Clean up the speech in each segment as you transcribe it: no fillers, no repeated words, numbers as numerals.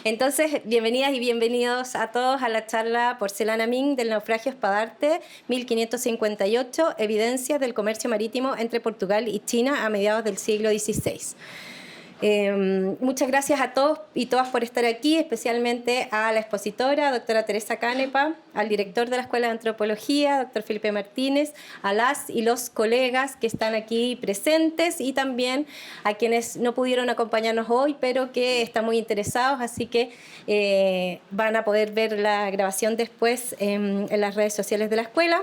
Entonces, bienvenidas y bienvenidos a todos a la charla Porcelana Ming del naufragio Espadarte, 1558, evidencias del comercio marítimo entre Portugal y China a mediados del siglo XVI. Muchas gracias a todos y todas por estar aquí, especialmente a la expositora, doctora Teresa Canepa, al director de la Escuela de Antropología, doctor Felipe Martínez, a las y los colegas que están aquí presentes y también a quienes no pudieron acompañarnos hoy, pero que están muy interesados, así que van a poder ver la grabación después en las redes sociales de la escuela.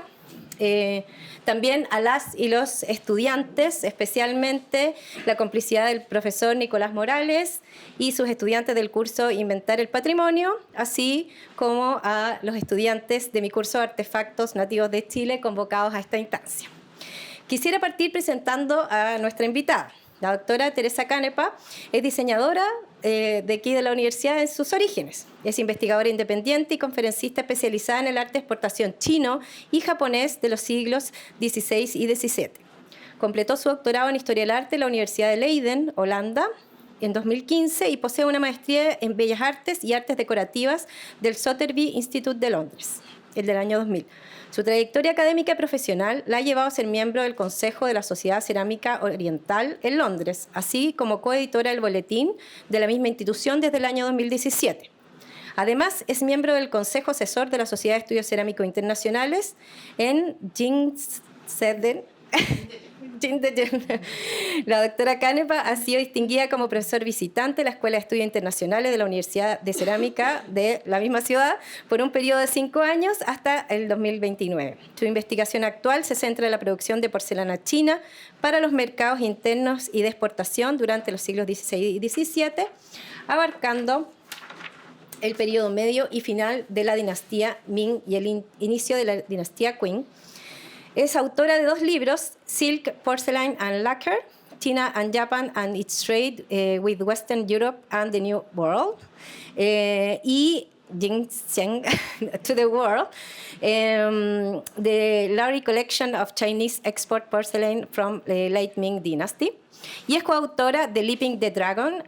También a las y los estudiantes, especialmente la complicidad del profesor Nicolás Morales y sus estudiantes del curso Inventar el Patrimonio, así como a los estudiantes de mi curso Artefactos Nativos de Chile convocados a esta instancia. Quisiera partir presentando a nuestra invitada. La doctora Teresa Canepa es diseñadora de aquí de la universidad en sus orígenes. Es investigadora independiente y conferencista especializada en el arte de exportación chino y japonés de los siglos XVI y XVII. Completó su doctorado en Historia del Arte en la Universidad de Leiden, Holanda, en 2015 y posee una maestría en Bellas Artes y Artes Decorativas del Sotheby Institute de Londres, el del año 2000. Su trayectoria académica y profesional la ha llevado a ser miembro del Consejo de la Sociedad Cerámica Oriental en Londres, así como coeditora del boletín de la misma institución desde el año 2017. Además, es miembro del Consejo Asesor de la Sociedad de Estudios Cerámicos Internacionales en Jinseden. La doctora Canepa ha sido distinguida como profesor visitante de la Escuela de Estudios Internacionales de la Universidad de Cerámica de la misma ciudad por un periodo de 5 años hasta el 2029. Su investigación actual se centra en la producción de porcelana china para los mercados internos y de exportación durante los siglos XVI y XVII, abarcando el periodo medio y final de la dinastía Ming y el inicio de la dinastía Qing. Es autora de 2 libros, Silk, Porcelain and Lacquer, China and Japan and its Trade with Western Europe and the New World, y Ginseng to the World, the Larry Collection of Chinese Export Porcelain from the Late Ming Dynasty. Y es coautora de Leaping the Dragon,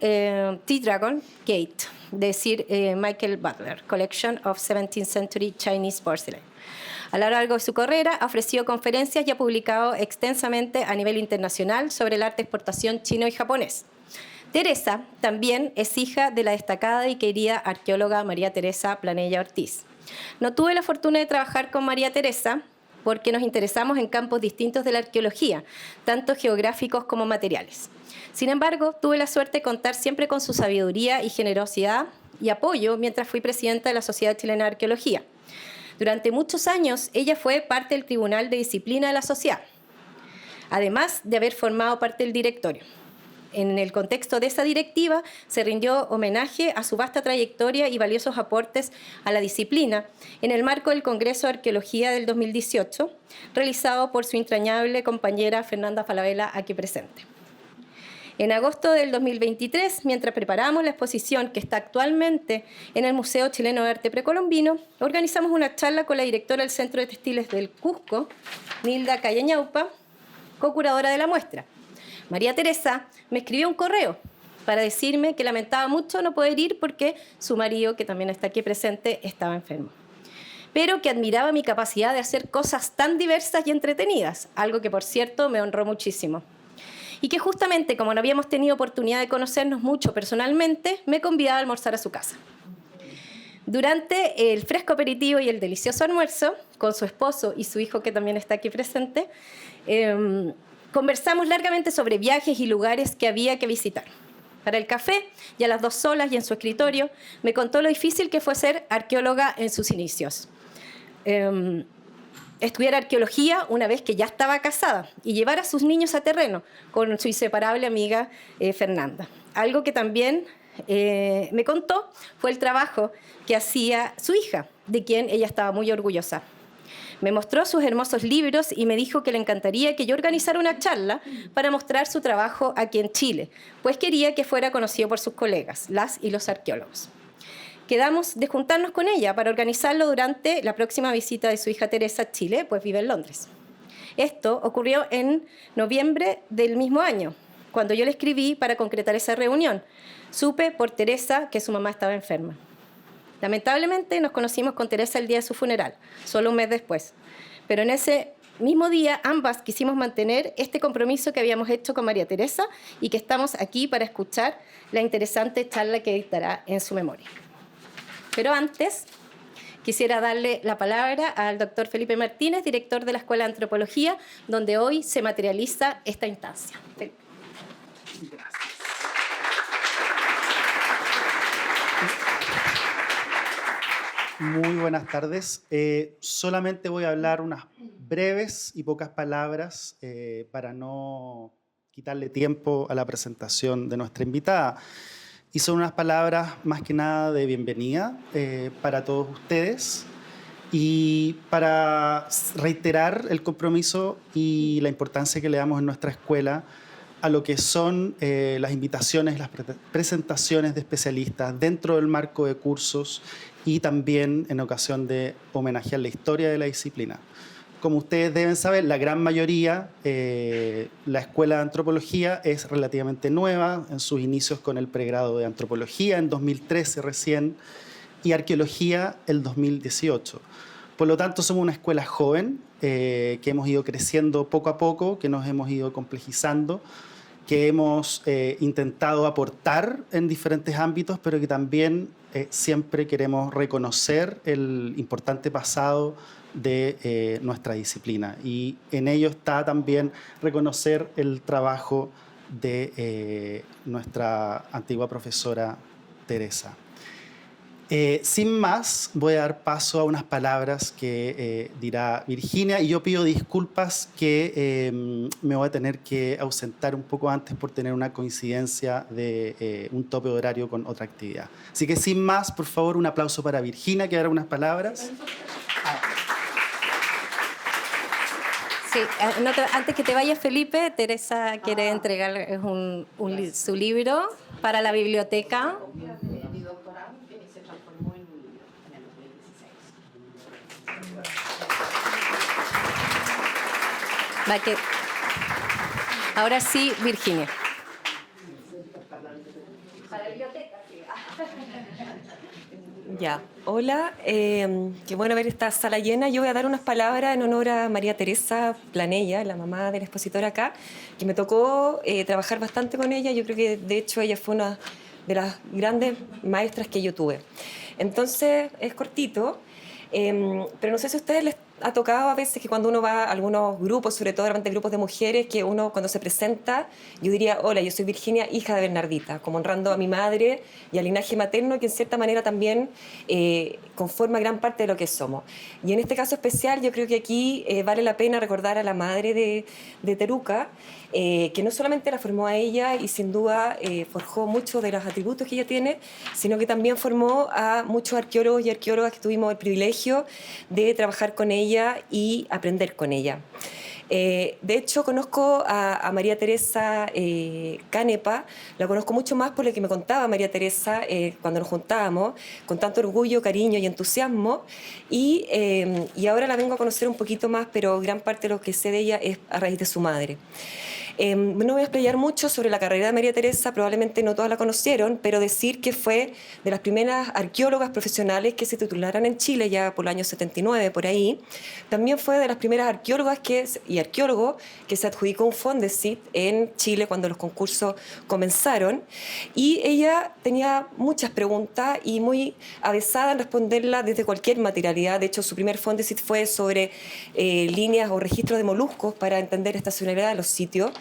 T-Dragon Gate, de Sir Michael Butler, Collection of 17th Century Chinese Porcelain. A lo largo de su carrera ha ofrecido conferencias y ha publicado extensamente a nivel internacional sobre el arte de exportación chino y japonés. Teresa también es hija de la destacada y querida arqueóloga María Teresa Planella Ortiz. No tuve la fortuna de trabajar con María Teresa porque nos interesamos en campos distintos de la arqueología, tanto geográficos como materiales. Sin embargo, tuve la suerte de contar siempre con su sabiduría y generosidad y apoyo mientras fui presidenta de la Sociedad Chilena de Arqueología. Durante muchos años, ella fue parte del Tribunal de Disciplina de la Sociedad, además de haber formado parte del directorio. En el contexto de esa directiva, se rindió homenaje a su vasta trayectoria y valiosos aportes a la disciplina en el marco del Congreso de Arqueología del 2018, realizado por su entrañable compañera Fernanda Falabella, aquí presente. En agosto del 2023, mientras preparábamos la exposición que está actualmente en el Museo Chileno de Arte Precolombino, organizamos una charla con la directora del Centro de Textiles del Cusco, Nilda Callañaupa, co-curadora de la muestra. María Teresa me escribió un correo para decirme que lamentaba mucho no poder ir porque su marido, que también está aquí presente, estaba enfermo, pero que admiraba mi capacidad de hacer cosas tan diversas y entretenidas, algo que, por cierto, me honró muchísimo. Y que justamente, como no habíamos tenido oportunidad de conocernos mucho personalmente, me convidaba a almorzar a su casa. Durante el fresco aperitivo y el delicioso almuerzo, con su esposo y su hijo, que también está aquí presente, conversamos largamente sobre viajes y lugares que había que visitar. Para el café, y a las 2 solas y en su escritorio, me contó lo difícil que fue ser arqueóloga en sus inicios. Estudiar arqueología una vez que ya estaba casada y llevar a sus niños a terreno con su inseparable amiga Fernanda. Algo que también me contó fue el trabajo que hacía su hija, de quien ella estaba muy orgullosa. Me mostró sus hermosos libros y me dijo que le encantaría que yo organizara una charla para mostrar su trabajo aquí en Chile, pues quería que fuera conocido por sus colegas, las y los arqueólogos. Quedamos de juntarnos con ella para organizarlo durante la próxima visita de su hija Teresa a Chile, pues vive en Londres. Esto ocurrió en noviembre del mismo año cuando yo le escribí para concretar esa reunión. Supe por Teresa que su mamá estaba enferma. Lamentablemente nos conocimos con Teresa el día de su funeral, solo un mes después. Pero en ese mismo día ambas quisimos mantener este compromiso que habíamos hecho con María Teresa y que estamos aquí para escuchar la interesante charla que dictará en su memoria. Pero antes quisiera darle la palabra al doctor Felipe Martínez, director de la Escuela de Antropología, donde hoy se materializa esta instancia. Felipe. Gracias. Muy buenas tardes. Solamente voy a hablar unas breves y pocas palabras para no quitarle tiempo a la presentación de nuestra invitada. Y son unas palabras más que nada de bienvenida para todos ustedes y para reiterar el compromiso y la importancia que le damos en nuestra escuela a lo que son las invitaciones, las presentaciones de especialistas dentro del marco de cursos y también en ocasión de homenajear la historia de la disciplina. Como ustedes deben saber, la gran mayoría, la Escuela de Antropología es relativamente nueva, en sus inicios con el pregrado de Antropología en 2013 recién, y Arqueología el 2018. Por lo tanto, somos una escuela joven, que hemos ido creciendo poco a poco, que nos hemos ido complejizando, que hemos intentado aportar en diferentes ámbitos, pero que también siempre queremos reconocer el importante pasado de nuestra disciplina. Y en ello está también reconocer el trabajo de nuestra antigua profesora Teresa. Sin más, voy a dar paso a unas palabras que dirá Virginia, y yo pido disculpas que me voy a tener que ausentar un poco antes por tener una coincidencia de un tope de horario con otra actividad. Así que sin más, por favor, un aplauso para Virginia, que dará unas palabras. Sí, antes que te vayas, Felipe, Teresa quiere entregar su libro para la biblioteca. Ahora sí, Virginia. Ya, hola, qué bueno ver esta sala llena. Yo voy a dar unas palabras en honor a María Teresa Planella, la mamá del expositor acá, que me tocó trabajar bastante con ella. Yo creo que de hecho ella fue una de las grandes maestras que yo tuve. Entonces es cortito, pero no sé si a ustedes les ha tocado a veces que cuando uno va a algunos grupos, sobre todo realmente grupos de mujeres, que uno cuando se presenta, yo diría, hola, yo soy Virginia, hija de Bernardita, como honrando a mi madre y al linaje materno, que en cierta manera también conforma gran parte de lo que somos. Y en este caso especial, yo creo que aquí vale la pena recordar a la madre de Teruca, que no solamente la formó a ella y sin duda forjó muchos de los atributos que ella tiene, sino que también formó a muchos arqueólogos y arqueólogas que tuvimos el privilegio de trabajar con ella y aprender con ella. De hecho, conozco a María Teresa Canepa, la conozco mucho más por lo que me contaba María Teresa cuando nos juntábamos, con tanto orgullo, cariño y entusiasmo, y ahora la vengo a conocer un poquito más, pero gran parte de lo que sé de ella es a raíz de su madre. No voy a explayar mucho sobre la carrera de María Teresa, probablemente no todas la conocieron, pero decir que fue de las primeras arqueólogas profesionales que se titularan en Chile ya por el año 79, por ahí. También fue de las primeras arqueólogas y arqueólogos que se adjudicó un Fondesit en Chile cuando los concursos comenzaron. Y ella tenía muchas preguntas y muy avesada en responderlas desde cualquier materialidad. De hecho, su primer Fondesit fue sobre líneas o registros de moluscos para entender estacionalidad de los sitios.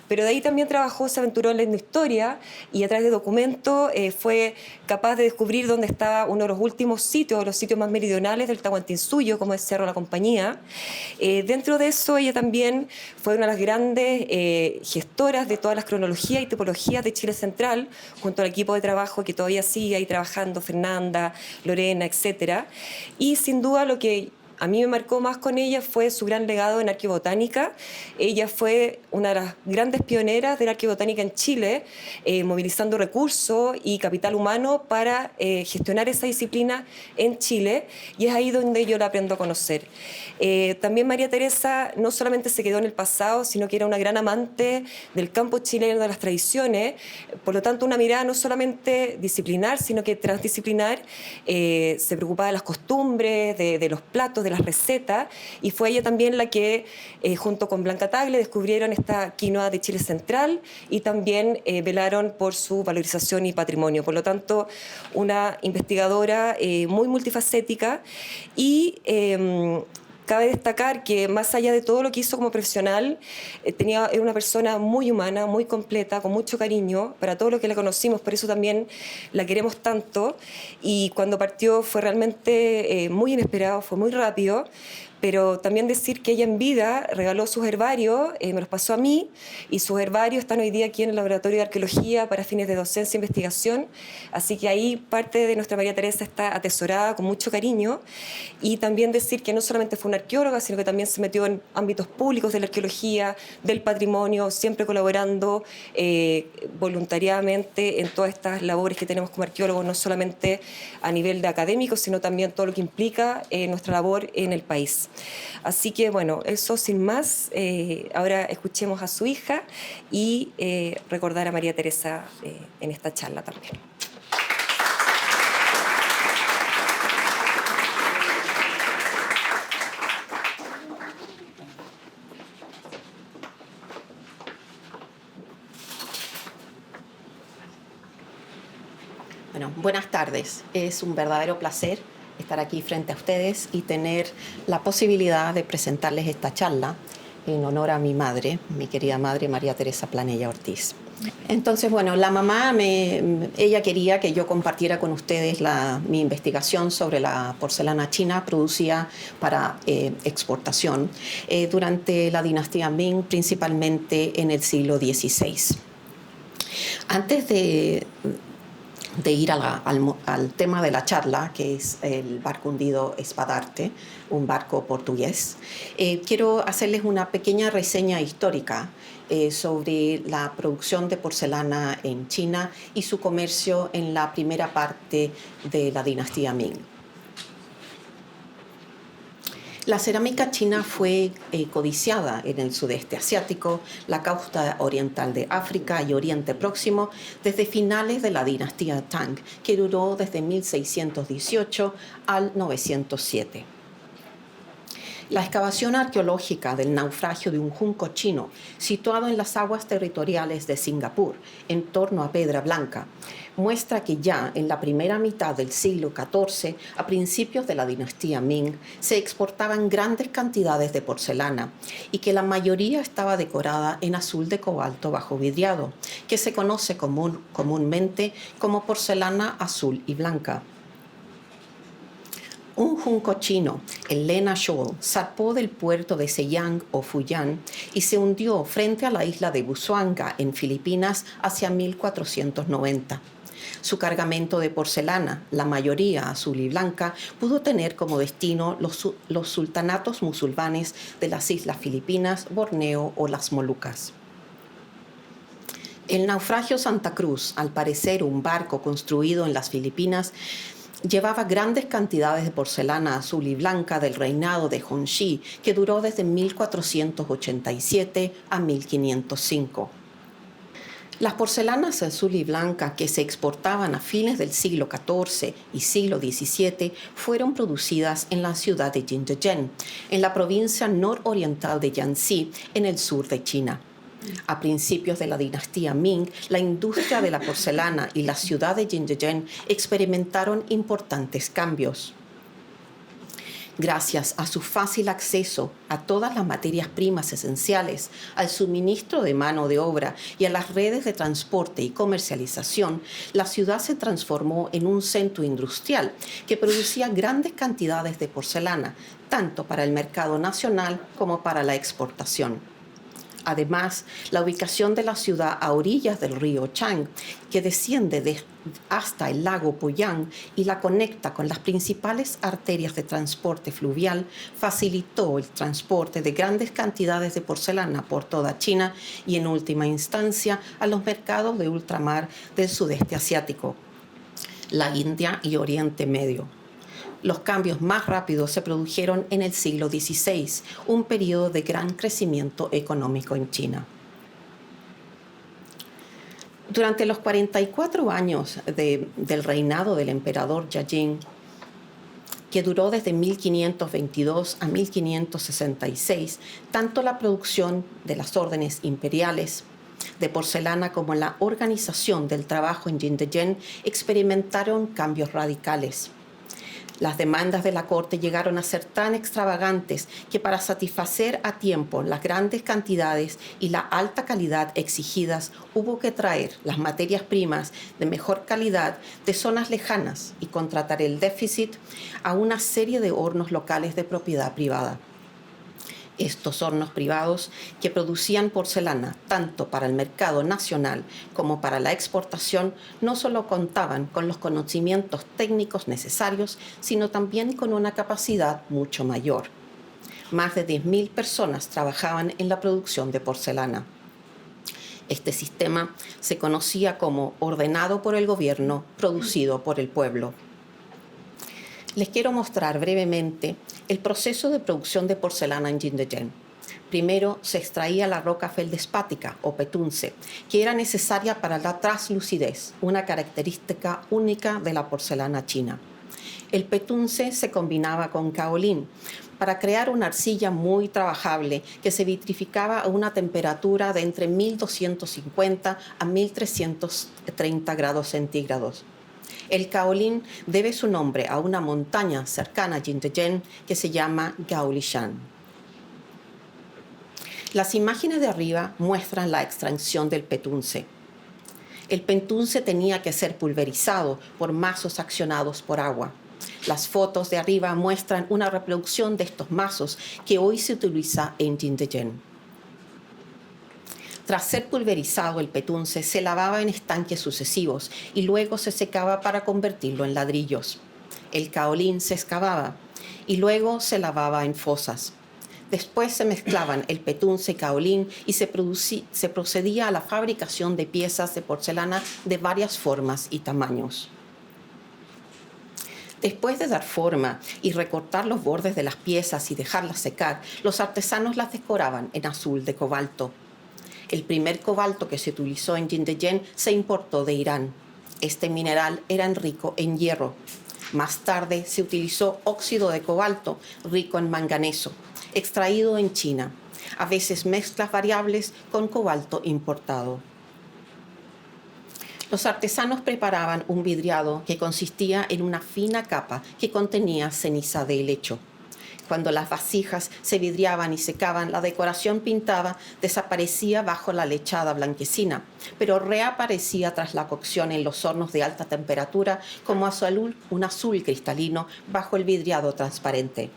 Pero de ahí también trabajó, se aventuró en la etnohistoria y a través de documentos fue capaz de descubrir dónde estaba uno de los últimos sitios, los sitios más meridionales del Tahuantinsuyo, como es Cerro La Compañía. Dentro de eso, ella también fue una de las grandes gestoras de todas las cronologías y tipologías de Chile Central, junto al equipo de trabajo que todavía sigue ahí trabajando, Fernanda, Lorena, etc. Y sin duda lo que a mí me marcó más con ella fue su gran legado en arqueobotánica. Ella fue una de las grandes pioneras de la arqueobotánica en Chile, movilizando recursos y capital humano para gestionar esa disciplina en Chile, y es ahí donde yo la aprendo a conocer. También María Teresa no solamente se quedó en el pasado, sino que era una gran amante del campo chileno, de las tradiciones, por lo tanto una mirada no solamente disciplinar, sino que transdisciplinar. Se preocupaba de las costumbres, de los platos, de las recetas, y fue ella también la que, junto con Blanca Tagle, descubrieron esta quinoa de Chile Central y también velaron por su valorización y patrimonio. Por lo tanto, una investigadora muy multifacética y cabe destacar que más allá de todo lo que hizo como profesional, era una persona muy humana, muy completa, con mucho cariño para todo lo que la conocimos, por eso también la queremos tanto. Y cuando partió fue realmente muy inesperado, fue muy rápido. Pero también decir que ella en vida regaló sus herbarios, me los pasó a mí, y sus herbarios están hoy día aquí en el Laboratorio de Arqueología para fines de docencia e investigación. Así que ahí parte de nuestra María Teresa está atesorada con mucho cariño. Y también decir que no solamente fue una arqueóloga, sino que también se metió en ámbitos públicos de la arqueología, del patrimonio, siempre colaborando voluntariamente en todas estas labores que tenemos como arqueólogos, no solamente a nivel de académico, sino también todo lo que implica nuestra labor en el país. Así que bueno, eso sin más. Ahora escuchemos a su hija y recordar a María Teresa en esta charla también. Bueno, buenas tardes. Es un verdadero placer estar aquí frente a ustedes y tener la posibilidad de presentarles esta charla en honor a mi madre, mi querida madre María Teresa Planella Ortiz. Entonces, bueno, la mamá, ella quería que yo compartiera con ustedes mi investigación sobre la porcelana china producida para exportación durante la dinastía Ming, principalmente en el siglo XVI. Antes de ir al tema de la charla, que es el barco hundido Espadarte, un barco portugués, quiero hacerles una pequeña reseña histórica sobre la producción de porcelana en China y su comercio en la primera parte de la dinastía Ming. La cerámica china fue codiciada en el sudeste asiático, la costa oriental de África y Oriente Próximo desde finales de la dinastía Tang, que duró desde 1618 al 907. La excavación arqueológica del naufragio de un junco chino situado en las aguas territoriales de Singapur, en torno a Pedra Blanca, muestra que ya en la primera mitad del siglo XIV, a principios de la dinastía Ming, se exportaban grandes cantidades de porcelana y que la mayoría estaba decorada en azul de cobalto bajo vidriado, que se conoce comúnmente como porcelana azul y blanca. Un junco chino, el Lena Shoal, zarpó del puerto de Seyang o Fuyan y se hundió frente a la isla de Busuanga, en Filipinas, hacia 1490. Su cargamento de porcelana, la mayoría azul y blanca, pudo tener como destino los sultanatos musulmanes de las islas Filipinas, Borneo o las Molucas. El naufragio Santa Cruz, al parecer un barco construido en las Filipinas, llevaba grandes cantidades de porcelana azul y blanca del reinado de Hongxi, que duró desde 1487 a 1505. Las porcelanas azul y blanca que se exportaban a fines del siglo XIV y siglo XVII fueron producidas en la ciudad de Jingzhen, en la provincia nororiental de Jiangxi, en el sur de China. A principios de la dinastía Ming, la industria de la porcelana y la ciudad de Jingzhen experimentaron importantes cambios. Gracias a su fácil acceso a todas las materias primas esenciales, al suministro de mano de obra y a las redes de transporte y comercialización, la ciudad se transformó en un centro industrial que producía grandes cantidades de porcelana, tanto para el mercado nacional como para la exportación. Además, la ubicación de la ciudad a orillas del río Chang, que desciende hasta el lago Poyang y la conecta con las principales arterias de transporte fluvial, facilitó el transporte de grandes cantidades de porcelana por toda China y, en última instancia, a los mercados de ultramar del sudeste asiático, la India y Oriente Medio. Los cambios más rápidos se produjeron en el siglo XVI, un periodo de gran crecimiento económico en China. Durante los 44 años del reinado del emperador Yajing, que duró desde 1522 a 1566, tanto la producción de las órdenes imperiales de porcelana como la organización del trabajo en Jingdezhen experimentaron cambios radicales. Las demandas de la corte llegaron a ser tan extravagantes que, para satisfacer a tiempo las grandes cantidades y la alta calidad exigidas, hubo que traer las materias primas de mejor calidad de zonas lejanas y contratar el déficit a una serie de hornos locales de propiedad privada. Estos hornos privados, que producían porcelana tanto para el mercado nacional como para la exportación, no solo contaban con los conocimientos técnicos necesarios, sino también con una capacidad mucho mayor. Más de 10.000 personas trabajaban en la producción de porcelana. Este sistema se conocía como ordenado por el gobierno, producido por el pueblo. Les quiero mostrar brevemente el proceso de producción de porcelana en Jingdezhen. Primero se extraía la roca feldespática o petunce, que era necesaria para la translucidez, una característica única de la porcelana china. El petunce se combinaba con kaolín para crear una arcilla muy trabajable que se vitrificaba a una temperatura de entre 1250 a 1330 grados centígrados. El kaolín debe su nombre a una montaña cercana a Jingdezhen que se llama Gaolishan. Las imágenes de arriba muestran la extracción del petunce. El petunce tenía que ser pulverizado por mazos accionados por agua. Las fotos de arriba muestran una reproducción de estos mazos que hoy se utiliza en Jingdezhen. Tras ser pulverizado, el petunce se lavaba en estanques sucesivos y luego se secaba para convertirlo en ladrillos. El kaolín se excavaba y luego se lavaba en fosas. Después se mezclaban el petunce y kaolín y se procedía a la fabricación de piezas de porcelana de varias formas y tamaños. Después de dar forma y recortar los bordes de las piezas y dejarlas secar, los artesanos las decoraban en azul de cobalto. El primer cobalto que se utilizó en Jingdezhen se importó de Irán. Este mineral era rico en hierro. Más tarde se utilizó óxido de cobalto rico en manganeso, extraído en China, a veces mezclas variables con cobalto importado. Los artesanos preparaban un vidriado que consistía en una fina capa que contenía ceniza de helecho. Cuando las vasijas se vidriaban y secaban, la decoración pintada desaparecía bajo la lechada blanquecina, pero reaparecía tras la cocción en los hornos de alta temperatura como un azul cristalino bajo el vidriado transparente.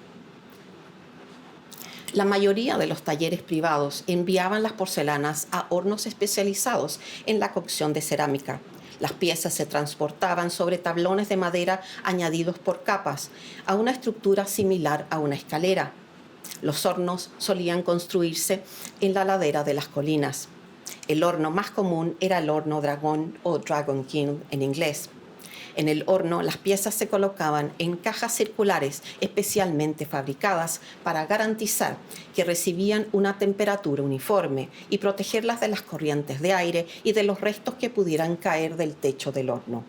La mayoría de los talleres privados enviaban las porcelanas a hornos especializados en la cocción de cerámica. Las piezas se transportaban sobre tablones de madera añadidos por capas a una estructura similar a una escalera. Los hornos solían construirse en la ladera de las colinas. El horno más común era el horno dragón o Dragon Kiln en inglés. En el horno, las piezas se colocaban en cajas circulares especialmente fabricadas para garantizar que recibían una temperatura uniforme y protegerlas de las corrientes de aire y de los restos que pudieran caer del techo del horno.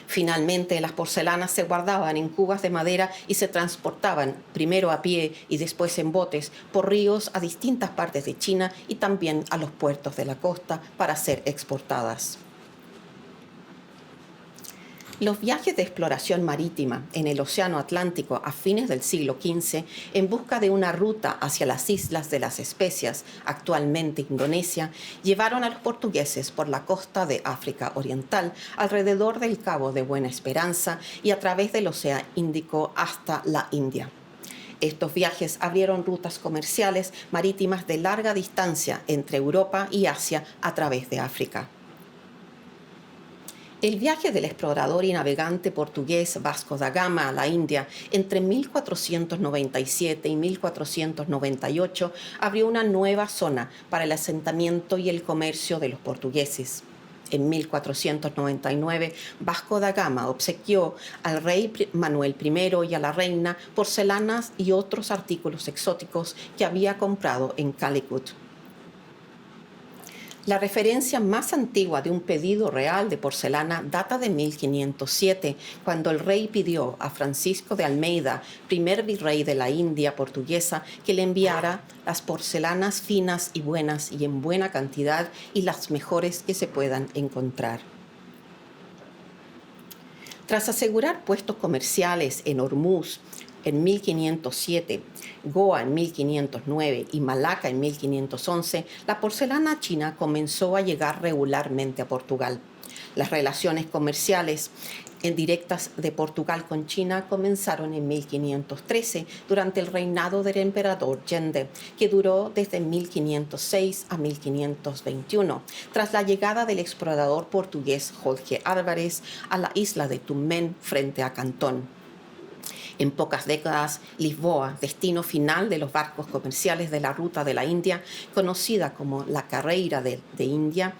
Finalmente, las porcelanas se guardaban en cubas de madera y se transportaban, primero a pie y después en botes, por ríos a distintas partes de China y también a los puertos de la costa para ser exportadas. Los viajes de exploración marítima en el Océano Atlántico a fines del siglo XV en busca de una ruta hacia las Islas de las Especias, actualmente Indonesia, llevaron a los portugueses por la costa de África Oriental, alrededor del Cabo de Buena Esperanza y a través del Océano Índico hasta la India. Estos viajes abrieron rutas comerciales marítimas de larga distancia entre Europa y Asia a través de África. El viaje del explorador y navegante portugués Vasco da Gama a la India entre 1497 y 1498 abrió una nueva zona para el asentamiento y el comercio de los portugueses. En 1499, Vasco da Gama obsequió al rey Manuel I y a la reina porcelanas y otros artículos exóticos que había comprado en Calicut. La referencia más antigua de un pedido real de porcelana data de 1507, cuando el rey pidió a Francisco de Almeida, primer virrey de la India portuguesa, que le enviara las porcelanas finas y buenas y en buena cantidad y las mejores que se puedan encontrar. Tras asegurar puestos comerciales en Hormuz en 1507, Goa en 1509 y Malaca en 1511, la porcelana china comenzó a llegar regularmente a Portugal. Las relaciones comerciales directas de Portugal con China comenzaron en 1513 durante el reinado del emperador Yende, que duró desde 1506 a 1521, tras la llegada del explorador portugués Jorge Álvarez a la isla de Tumén frente a Cantón. En pocas décadas, Lisboa, destino final de los barcos comerciales de la Ruta de la India, conocida como la Carreira de India,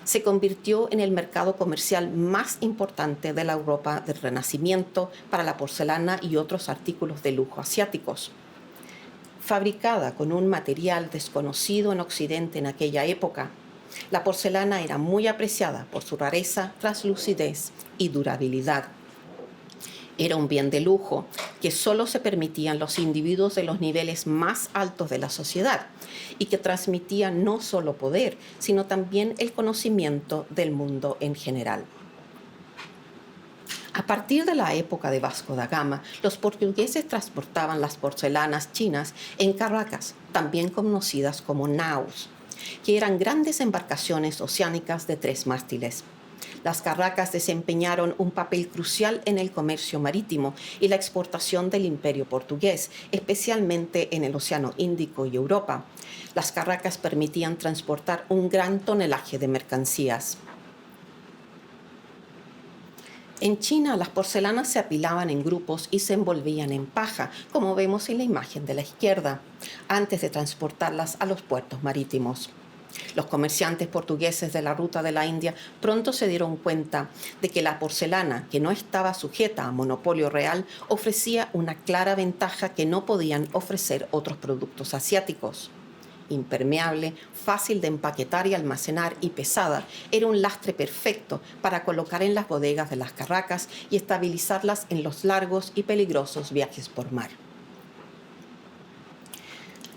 se convirtió en el mercado comercial más importante de la Europa del Renacimiento para la porcelana y otros artículos de lujo asiáticos. Fabricada con un material desconocido en Occidente en aquella época, la porcelana era muy apreciada por su rareza, translucidez y durabilidad. Era un bien de lujo que solo se permitían los individuos de los niveles más altos de la sociedad y que transmitía no solo poder, sino también el conocimiento del mundo en general. A partir de la época de Vasco da Gama, los portugueses transportaban las porcelanas chinas en carracas, también conocidas como naus, que eran grandes embarcaciones oceánicas de 3 mástiles. Las carracas desempeñaron un papel crucial en el comercio marítimo y la exportación del imperio portugués, especialmente en el Océano Índico y Europa. Las carracas permitían transportar un gran tonelaje de mercancías. En China, las porcelanas se apilaban en grupos y se envolvían en paja, como vemos en la imagen de la izquierda, antes de transportarlas a los puertos marítimos. Los comerciantes portugueses de la Ruta de la India pronto se dieron cuenta de que la porcelana, que no estaba sujeta a monopolio real, ofrecía una clara ventaja que no podían ofrecer otros productos asiáticos. Impermeable, fácil de empaquetar y almacenar y pesada, era un lastre perfecto para colocar en las bodegas de las carracas y estabilizarlas en los largos y peligrosos viajes por mar.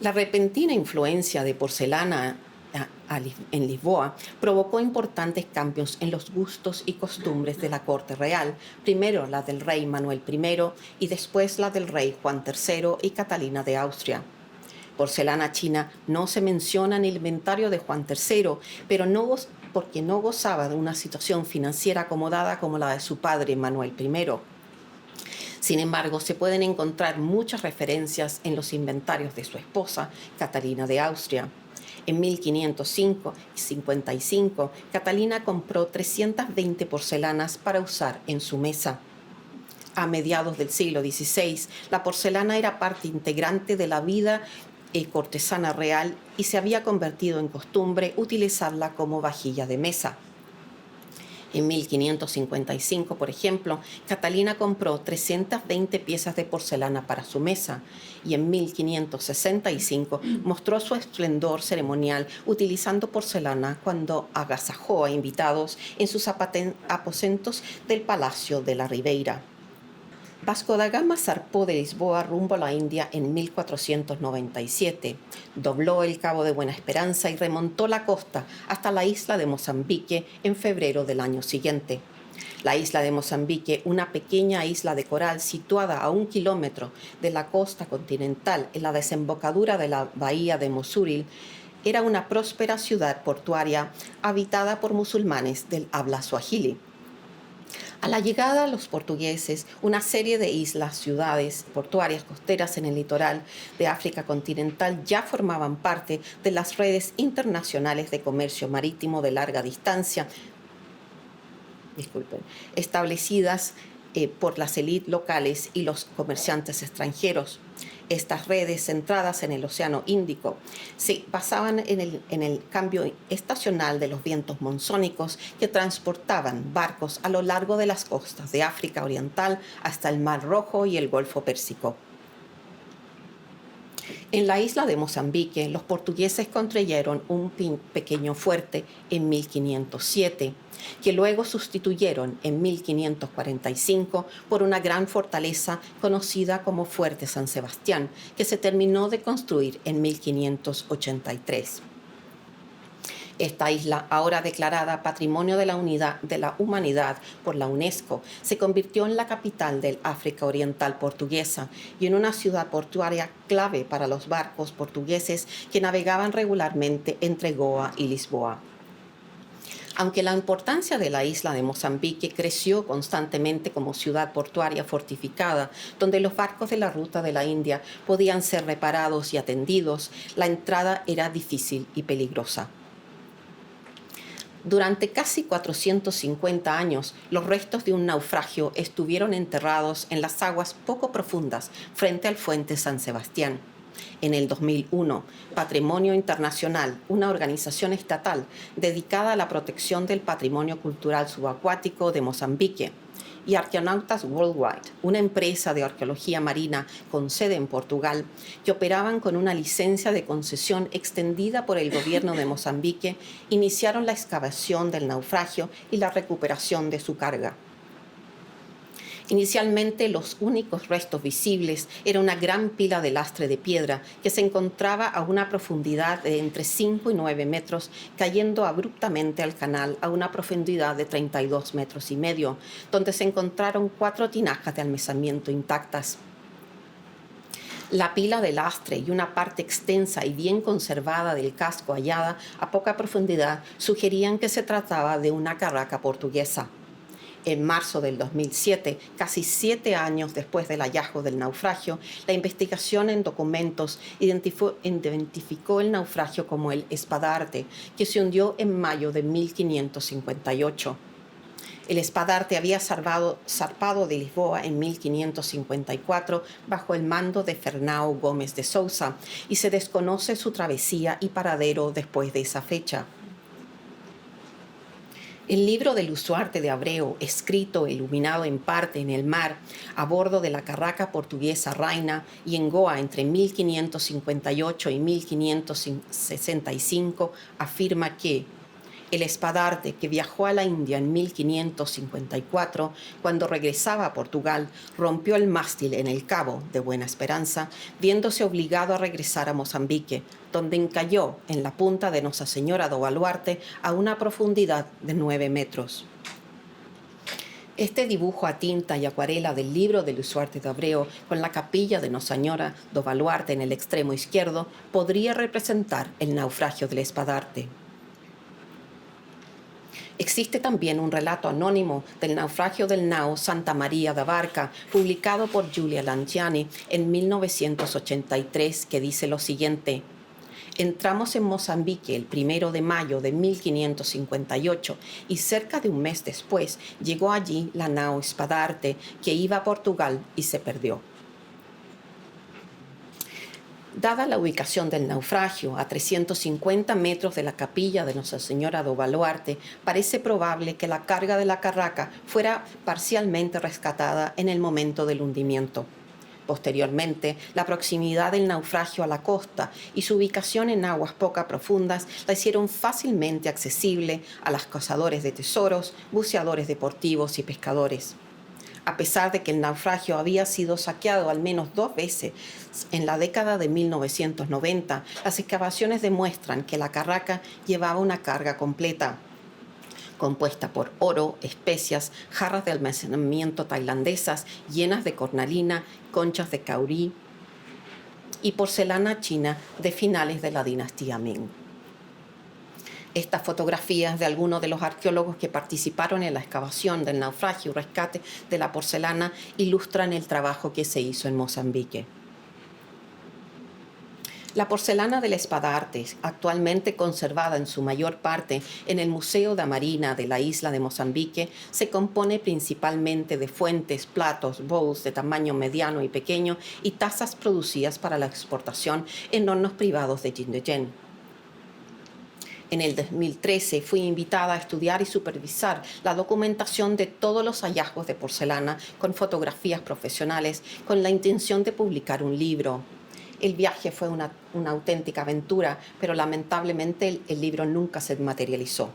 La repentina influencia de porcelana en Lisboa provocó importantes cambios en los gustos y costumbres de la corte real, primero la del rey Manuel I y después la del rey Juan III y Catalina de Austria. Porcelana china no se menciona en el inventario de Juan III, pero porque no gozaba de una situación financiera acomodada como la de su padre Manuel I. Sin embargo, se pueden encontrar muchas referencias en los inventarios de su esposa, Catalina de Austria. En 1505 y 55, Catalina compró 320 porcelanas para usar en su mesa. A mediados del siglo XVI, la porcelana era parte integrante de la vida cortesana real y se había convertido en costumbre utilizarla como vajilla de mesa. En 1555, por ejemplo, Catalina compró 320 piezas de porcelana para su mesa y en 1565 mostró su esplendor ceremonial utilizando porcelana cuando agasajó a invitados en sus aposentos del Palacio de la Ribeira. Vasco da Gama zarpó de Lisboa rumbo a la India en 1497, dobló el Cabo de Buena Esperanza y remontó la costa hasta la isla de Mozambique en febrero del año siguiente. La isla de Mozambique, una pequeña isla de coral situada a 1 kilómetro de la costa continental en la desembocadura de la bahía de Mosuril, era una próspera ciudad portuaria habitada por musulmanes del habla suajili. A la llegada de los portugueses, una serie de islas, ciudades portuarias costeras en el litoral de África continental ya formaban parte de las redes internacionales de comercio marítimo de larga distancia, establecidas por las élites locales y los comerciantes extranjeros. Estas redes, centradas en el Océano Índico, se basaban en el cambio estacional de los vientos monzónicos que transportaban barcos a lo largo de las costas de África Oriental hasta el Mar Rojo y el Golfo Pérsico. En la isla de Mozambique, los portugueses construyeron un pequeño fuerte en 1507, que luego sustituyeron en 1545 por una gran fortaleza conocida como Fuerte San Sebastián, que se terminó de construir en 1583. Esta isla, ahora declarada Patrimonio de la Humanidad por la UNESCO, se convirtió en la capital del África Oriental portuguesa y en una ciudad portuaria clave para los barcos portugueses que navegaban regularmente entre Goa y Lisboa. Aunque la importancia de la isla de Mozambique creció constantemente como ciudad portuaria fortificada, donde los barcos de la ruta de la India podían ser reparados y atendidos, la entrada era difícil y peligrosa. Durante casi 450 años, los restos de un naufragio estuvieron enterrados en las aguas poco profundas frente al Fuerte San Sebastián. En el 2001, Patrimonio Internacional, una organización estatal dedicada a la protección del patrimonio cultural subacuático de Mozambique, y Arqueonautas Worldwide, una empresa de arqueología marina con sede en Portugal, que operaban con una licencia de concesión extendida por el gobierno de Mozambique, iniciaron la excavación del naufragio y la recuperación de su carga. Inicialmente, los únicos restos visibles era una gran pila de lastre de piedra que se encontraba a una profundidad de entre 5 y 9 metros, cayendo abruptamente al canal a una profundidad de 32 metros y medio, donde se encontraron 4 tinajas de almacenamiento intactas. La pila de lastre y una parte extensa y bien conservada del casco hallada a poca profundidad sugerían que se trataba de una carraca portuguesa. En marzo del 2007, casi 7 años después del hallazgo del naufragio, la investigación en documentos identificó el naufragio como el Espadarte, que se hundió en mayo de 1558. El Espadarte había zarpado de Lisboa en 1554 bajo el mando de Fernão Gómez de Sousa y se desconoce su travesía y paradero después de esa fecha. El libro de Lusuarte de Abreu, escrito e iluminado en parte en el mar, a bordo de la carraca portuguesa Raina y en Goa entre 1558 y 1565, afirma que el Espadarte, que viajó a la India en 1554, cuando regresaba a Portugal, rompió el mástil en el Cabo de Buena Esperanza, viéndose obligado a regresar a Mozambique, donde encalló en la punta de Nuestra Señora do Baluarte a una profundidad de 9 metros. Este dibujo a tinta y acuarela del libro de Lusuarte de Abreu, con la capilla de Nuestra Señora do Baluarte en el extremo izquierdo, podría representar el naufragio del Espadarte. Existe también un relato anónimo del naufragio del nao Santa María da Barca, publicado por Giulia Lanciani en 1983, que dice lo siguiente: entramos en Mozambique el 1 de mayo de 1558 y cerca de un mes después llegó allí la nao Espadarte, que iba a Portugal y se perdió. Dada la ubicación del naufragio a 350 metros de la capilla de Nuestra Señora do Baluarte, parece probable que la carga de la carraca fuera parcialmente rescatada en el momento del hundimiento. Posteriormente, la proximidad del naufragio a la costa y su ubicación en aguas poco profundas la hicieron fácilmente accesible a los cazadores de tesoros, buceadores deportivos y pescadores. A pesar de que el naufragio había sido saqueado al menos 2 veces en la década de 1990, las excavaciones demuestran que la carraca llevaba una carga completa, compuesta por oro, especias, jarras de almacenamiento tailandesas llenas de cornalina, conchas de caurí y porcelana china de finales de la dinastía Ming. Estas fotografías de algunos de los arqueólogos que participaron en la excavación del naufragio y rescate de la porcelana ilustran el trabajo que se hizo en Mozambique. La porcelana del Espadarte, actualmente conservada en su mayor parte en el Museo da Marina de la isla de Mozambique, se compone principalmente de fuentes, platos, bowls de tamaño mediano y pequeño y tazas producidas para la exportación en hornos privados de Jindegen. En el 2013 fui invitada a estudiar y supervisar la documentación de todos los hallazgos de porcelana con fotografías profesionales con la intención de publicar un libro. El viaje fue una auténtica aventura, pero lamentablemente el libro nunca se materializó.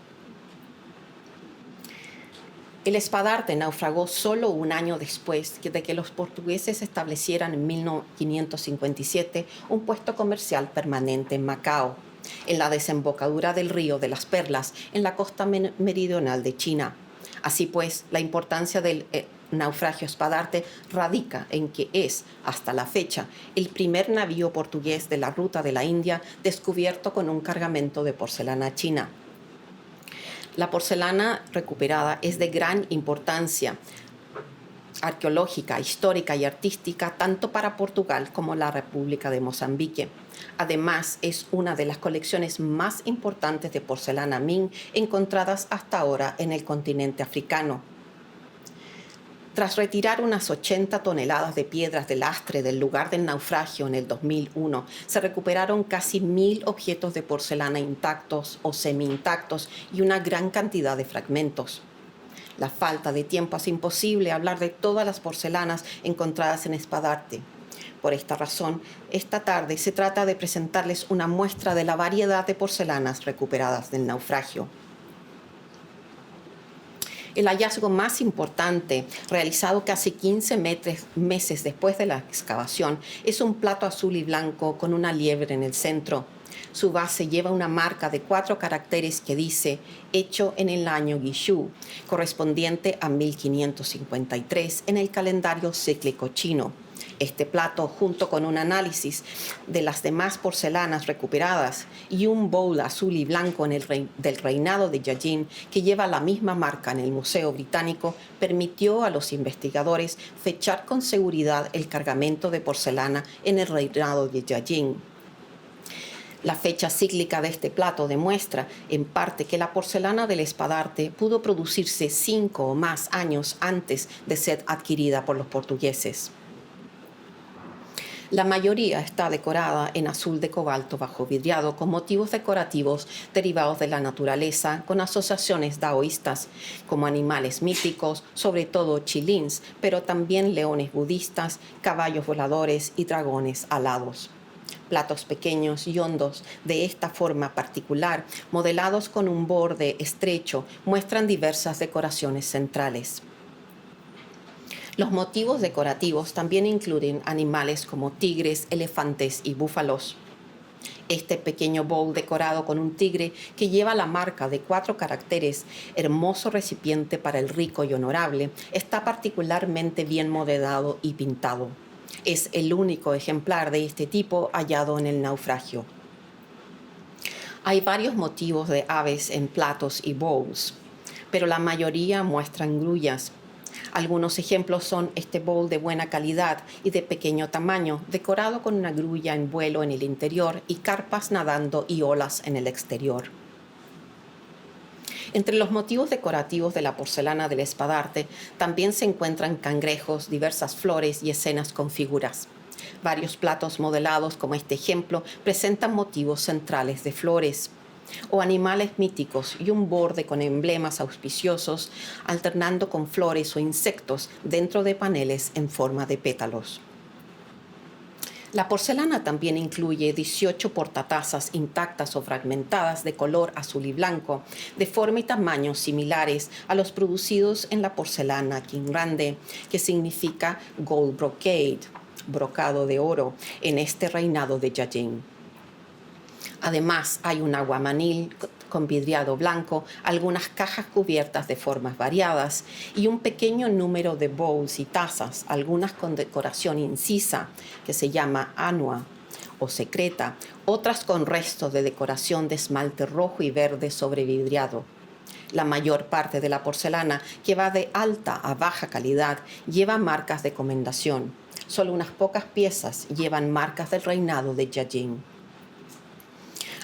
El Espadarte naufragó solo un año después de que los portugueses establecieran en 1557 un puesto comercial permanente en Macao, en la desembocadura del río de las Perlas, en la costa meridional de China. Así pues, la importancia del naufragio Espadarte radica en que es, hasta la fecha, el primer navío portugués de la ruta de la India descubierto con un cargamento de porcelana china. La porcelana recuperada es de gran importancia arqueológica, histórica y artística tanto para Portugal como la República de Mozambique. Además, es una de las colecciones más importantes de porcelana Ming encontradas hasta ahora en el continente africano. Tras retirar unas 80 toneladas de piedras de lastre del lugar del naufragio en el 2001, se recuperaron casi 1.000 objetos de porcelana intactos o semi-intactos y una gran cantidad de fragmentos. La falta de tiempo hace imposible hablar de todas las porcelanas encontradas en Espadarte. Por esta razón, esta tarde se trata de presentarles una muestra de la variedad de porcelanas recuperadas del naufragio. El hallazgo más importante, realizado casi 15 meses después de la excavación, es un plato azul y blanco con una liebre en el centro. Su base lleva una marca de 4 caracteres que dice «Hecho en el año Guizhou», correspondiente a 1553 en el calendario cíclico chino. Este plato, junto con un análisis de las demás porcelanas recuperadas y un bowl azul y blanco del reinado de Yajin, que lleva la misma marca en el Museo Británico, permitió a los investigadores fechar con seguridad el cargamento de porcelana en el reinado de Yajin. La fecha cíclica de este plato demuestra, en parte, que la porcelana del Espadarte pudo producirse 5 o más años antes de ser adquirida por los portugueses. La mayoría está decorada en azul de cobalto bajo vidriado con motivos decorativos derivados de la naturaleza, con asociaciones daoístas como animales míticos, sobre todo chilins, pero también leones budistas, caballos voladores y dragones alados. Platos pequeños y hondos de esta forma particular, modelados con un borde estrecho, muestran diversas decoraciones centrales. Los motivos decorativos también incluyen animales como tigres, elefantes y búfalos. Este pequeño bowl decorado con un tigre que lleva la marca de 4 caracteres, hermoso recipiente para el rico y honorable, está particularmente bien modelado y pintado. Es el único ejemplar de este tipo hallado en el naufragio. Hay varios motivos de aves en platos y bowls, pero la mayoría muestran grullas. Algunos ejemplos son este bowl de buena calidad y de pequeño tamaño, decorado con una grulla en vuelo en el interior y carpas nadando y olas en el exterior. Entre los motivos decorativos de la porcelana del Espadarte también se encuentran cangrejos, diversas flores y escenas con figuras. Varios platos modelados, como este ejemplo, presentan motivos centrales de flores o animales míticos y un borde con emblemas auspiciosos, alternando con flores o insectos dentro de paneles en forma de pétalos. La porcelana también incluye 18 portatazas intactas o fragmentadas de color azul y blanco, de forma y tamaño similares a los producidos en la porcelana Qingrande, que significa gold brocade, brocado de oro, en este reinado de Yajin. Además, hay un aguamanil con vidriado blanco, algunas cajas cubiertas de formas variadas y un pequeño número de bowls y tazas, algunas con decoración incisa, que se llama anua, o secreta, otras con restos de decoración de esmalte rojo y verde sobre vidriado. La mayor parte de la porcelana, que va de alta a baja calidad, lleva marcas de comendación. Solo unas pocas piezas llevan marcas del reinado de Yajin.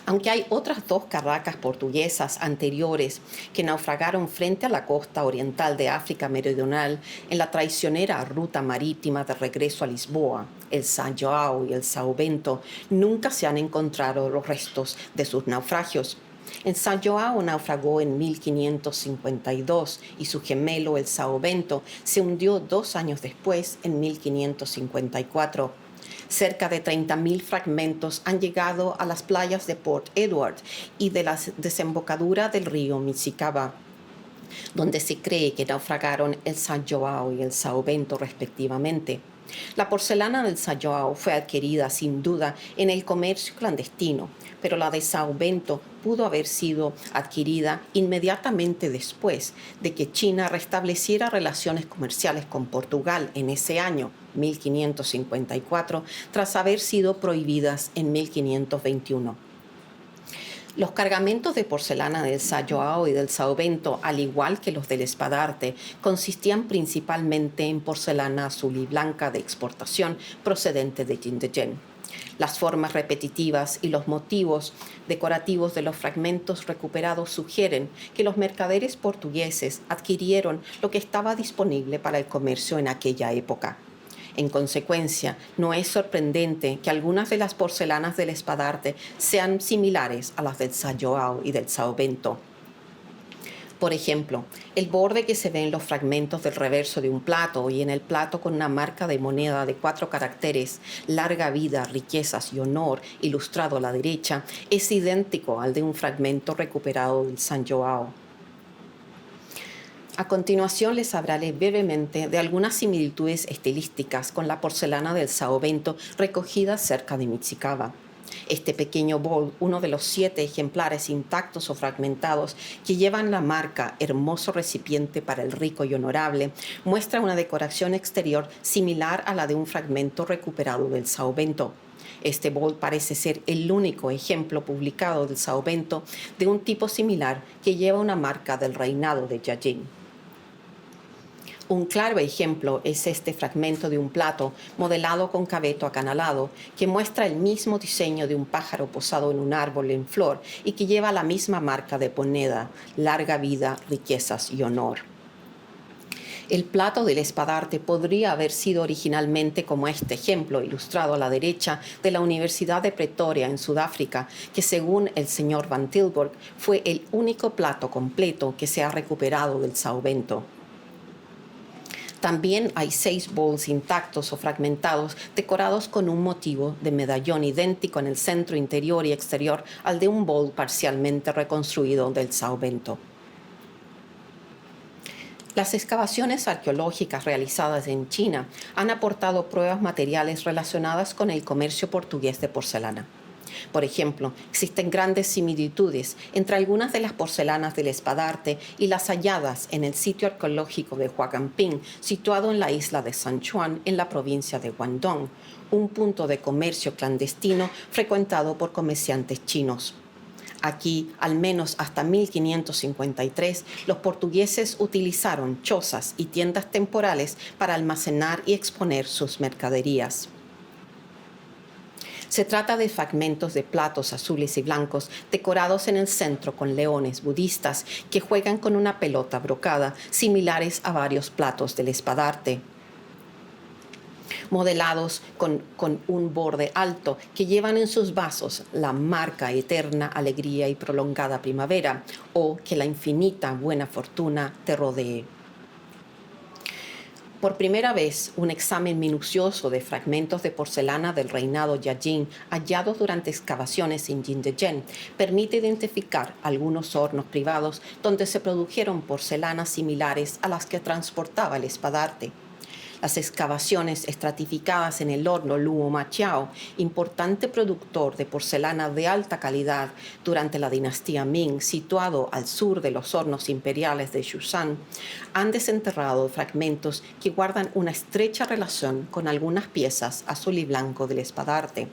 Aunque hay otras 2 carracas portuguesas anteriores que naufragaron frente a la costa oriental de África Meridional en la traicionera ruta marítima de regreso a Lisboa, el São João y el São Bento, nunca se han encontrado los restos de sus naufragios. El São João naufragó en 1552 y su gemelo, el São Bento, se hundió 2 años después, en 1554. Cerca de 30.000 fragmentos han llegado a las playas de Port Edward y de la desembocadura del río Mississauga, donde se cree que naufragaron el São João y el São Bento respectivamente. La porcelana del São João fue adquirida sin duda en el comercio clandestino, pero la de São Bento pudo haber sido adquirida inmediatamente después de que China restableciera relaciones comerciales con Portugal en ese año, 1554, tras haber sido prohibidas en 1521. Los cargamentos de porcelana del São João y del São Bento, al igual que los del Espadarte, consistían principalmente en porcelana azul y blanca de exportación procedente de Jindejen. Las formas repetitivas y los motivos decorativos de los fragmentos recuperados sugieren que los mercaderes portugueses adquirieron lo que estaba disponible para el comercio en aquella época. En consecuencia, no es sorprendente que algunas de las porcelanas del Espadarte sean similares a las del São João y del São Bento. Por ejemplo, el borde que se ve en los fragmentos del reverso de un plato y en el plato con una marca de moneda de 4 caracteres, larga vida, riquezas y honor, ilustrado a la derecha, es idéntico al de un fragmento recuperado del São João. A continuación les hablaré brevemente de algunas similitudes estilísticas con la porcelana del São Bento recogida cerca de Mississauga. Este pequeño bol, uno de los 7 ejemplares intactos o fragmentados que llevan la marca Hermoso recipiente para el rico y honorable, muestra una decoración exterior similar a la de un fragmento recuperado del São Bento. Este bol parece ser el único ejemplo publicado del São Bento de un tipo similar que lleva una marca del reinado de Yajin. Un claro ejemplo es este fragmento de un plato modelado con cabeto acanalado que muestra el mismo diseño de un pájaro posado en un árbol en flor y que lleva la misma marca de moneda, larga vida, riquezas y honor. El plato del Espadarte podría haber sido originalmente como este ejemplo, ilustrado a la derecha, de la Universidad de Pretoria en Sudáfrica, que según el señor Van Tilburg fue el único plato completo que se ha recuperado del São Bento. También hay 6 bowls intactos o fragmentados decorados con un motivo de medallón idéntico en el centro interior y exterior al de un bowl parcialmente reconstruido del São Bento. Las excavaciones arqueológicas realizadas en China han aportado pruebas materiales relacionadas con el comercio portugués de porcelana. Por ejemplo, existen grandes similitudes entre algunas de las porcelanas del Espadarte y las halladas en el sitio arqueológico de Huacampín, situado en la isla de San Juan, en la provincia de Guangdong, un punto de comercio clandestino frecuentado por comerciantes chinos. Aquí, al menos hasta 1553, los portugueses utilizaron chozas y tiendas temporales para almacenar y exponer sus mercaderías. Se trata de fragmentos de platos azules y blancos decorados en el centro con leones budistas que juegan con una pelota brocada, similares a varios platos del Espadarte, modelados con un borde alto que llevan en sus vasos la marca eterna alegría y prolongada primavera, o que la infinita buena fortuna te rodee. Por primera vez, un examen minucioso de fragmentos de porcelana del reinado Yajin hallados durante excavaciones en Jindejen permite identificar algunos hornos privados donde se produjeron porcelanas similares a las que transportaba el Espadarte. Las excavaciones estratificadas en el horno Luo Machiao, importante productor de porcelana de alta calidad durante la dinastía Ming, situado al sur de los hornos imperiales de Shushan, han desenterrado fragmentos que guardan una estrecha relación con algunas piezas azul y blanco del Espadarte.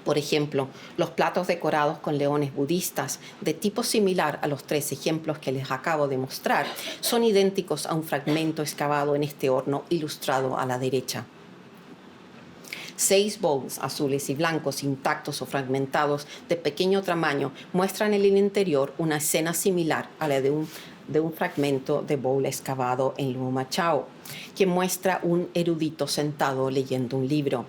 Por ejemplo, los platos decorados con leones budistas, de tipo similar a los 3 ejemplos que les acabo de mostrar, son idénticos a un fragmento excavado en este horno ilustrado a la derecha. 6 bowls azules y blancos intactos o fragmentados de pequeño tamaño muestran en el interior una escena similar a la de un fragmento de bowl excavado en Luma Chao, que muestra un erudito sentado leyendo un libro.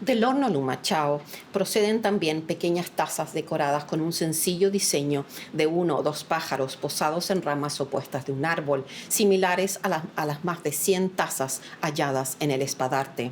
Del horno Luma Chao proceden también pequeñas tazas decoradas con un sencillo diseño de 1 o 2 pájaros posados en ramas opuestas de un árbol, similares a las más de 100 tazas halladas en el espadarte.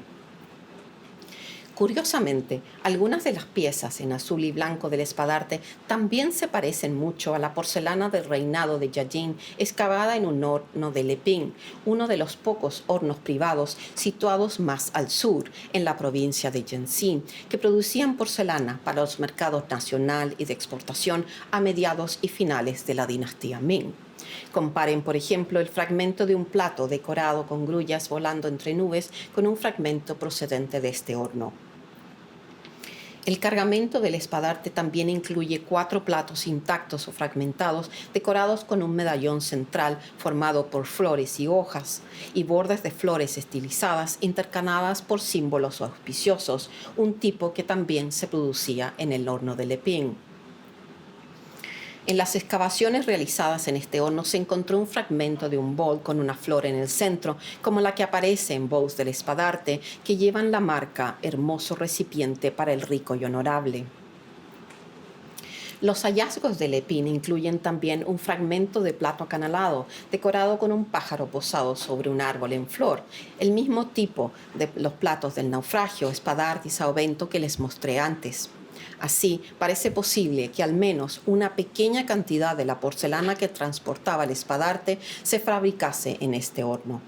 Curiosamente, algunas de las piezas en azul y blanco del espadarte también se parecen mucho a la porcelana del reinado de Yajin excavada en un horno de Leping, uno de los pocos hornos privados situados más al sur, en la provincia de Jiangxi, que producían porcelana para los mercados nacional y de exportación a mediados y finales de la dinastía Ming. Comparen, por ejemplo, el fragmento de un plato decorado con grullas volando entre nubes con un fragmento procedente de este horno. El cargamento del espadarte también incluye 4 platos intactos o fragmentados decorados con un medallón central formado por flores y hojas y bordes de flores estilizadas intercaladas por símbolos auspiciosos, un tipo que también se producía en el horno de Leping. En las excavaciones realizadas en este horno se encontró un fragmento de un bol con una flor en el centro, como la que aparece en bowls del espadarte, que llevan la marca «Hermoso recipiente para el rico y honorable». Los hallazgos de Leping incluyen también un fragmento de plato acanalado, decorado con un pájaro posado sobre un árbol en flor, el mismo tipo de los platos del naufragio, espadarte y saovento que les mostré antes. Así, parece posible que al menos una pequeña cantidad de la porcelana que transportaba el espadarte se fabricase en este horno.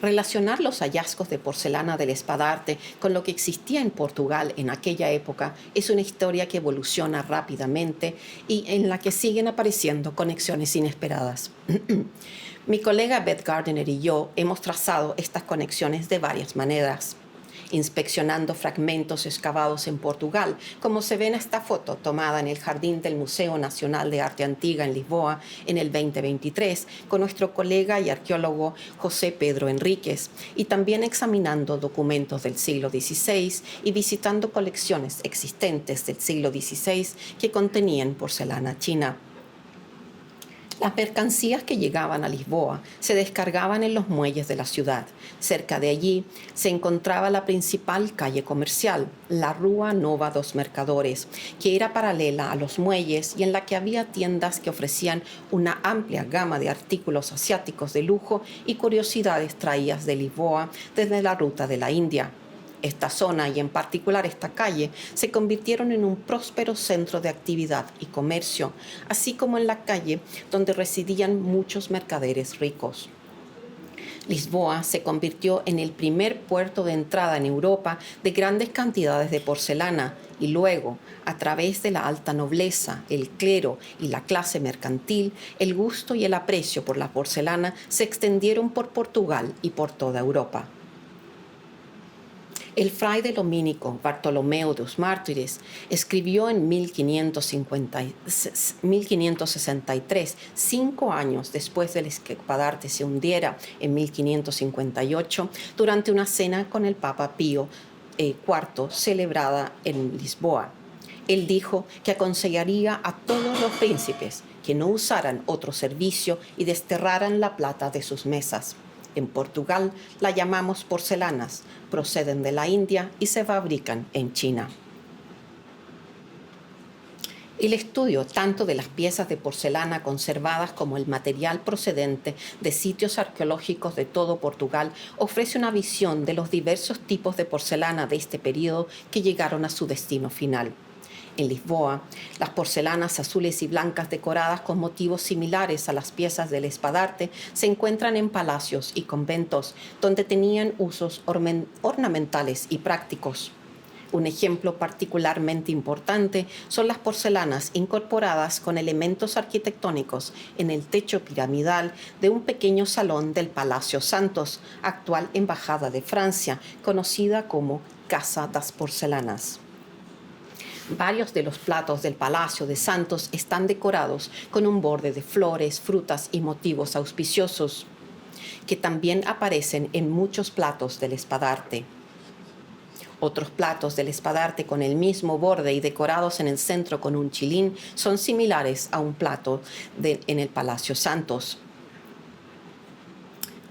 Relacionar los hallazgos de porcelana del espadarte con lo que existía en Portugal en aquella época es una historia que evoluciona rápidamente y en la que siguen apareciendo conexiones inesperadas. Mi colega Beth Gardiner y yo hemos trazado estas conexiones de varias maneras. Inspeccionando fragmentos excavados en Portugal, como se ve en esta foto tomada en el jardín del Museo Nacional de Arte Antigua en Lisboa en el 2023, con nuestro colega y arqueólogo José Pedro Enríquez, y también examinando documentos del siglo XVI y visitando colecciones existentes del siglo XVI que contenían porcelana china. Las mercancías que llegaban a Lisboa se descargaban en los muelles de la ciudad. Cerca de allí se encontraba la principal calle comercial, la Rua Nova dos Mercadores, que era paralela a los muelles y en la que había tiendas que ofrecían una amplia gama de artículos asiáticos de lujo y curiosidades traídas de Lisboa desde la ruta de la India. Esta zona y en particular esta calle se convirtieron en un próspero centro de actividad y comercio, así como en la calle donde residían muchos mercaderes ricos. Lisboa se convirtió en el primer puerto de entrada en Europa de grandes cantidades de porcelana y luego, a través de la alta nobleza, el clero y la clase mercantil, el gusto y el aprecio por la porcelana se extendieron por Portugal y por toda Europa. El fraile dominico Bartolomeu dos Mártires escribió en 1563, 5 años después del que espadarte se hundiera en 1558, durante una cena con el Papa Pío IV celebrada en Lisboa. Él dijo que aconsejaría a todos los príncipes que no usaran otro servicio y desterraran la plata de sus mesas. En Portugal la llamamos porcelanas, proceden de la India y se fabrican en China. El estudio tanto de las piezas de porcelana conservadas como el material procedente de sitios arqueológicos de todo Portugal ofrece una visión de los diversos tipos de porcelana de este periodo que llegaron a su destino final. En Lisboa, las porcelanas azules y blancas decoradas con motivos similares a las piezas del espadarte se encuentran en palacios y conventos, donde tenían usos ornamentales y prácticos. Un ejemplo particularmente importante son las porcelanas incorporadas con elementos arquitectónicos en el techo piramidal de un pequeño salón del Palacio Santos, actual Embajada de Francia, conocida como Casa das Porcelanas. Varios de los platos del Palacio de Santos están decorados con un borde de flores, frutas y motivos auspiciosos, que también aparecen en muchos platos del espadarte. Otros platos del espadarte con el mismo borde y decorados en el centro con un chilín son similares a un plato en el Palacio Santos.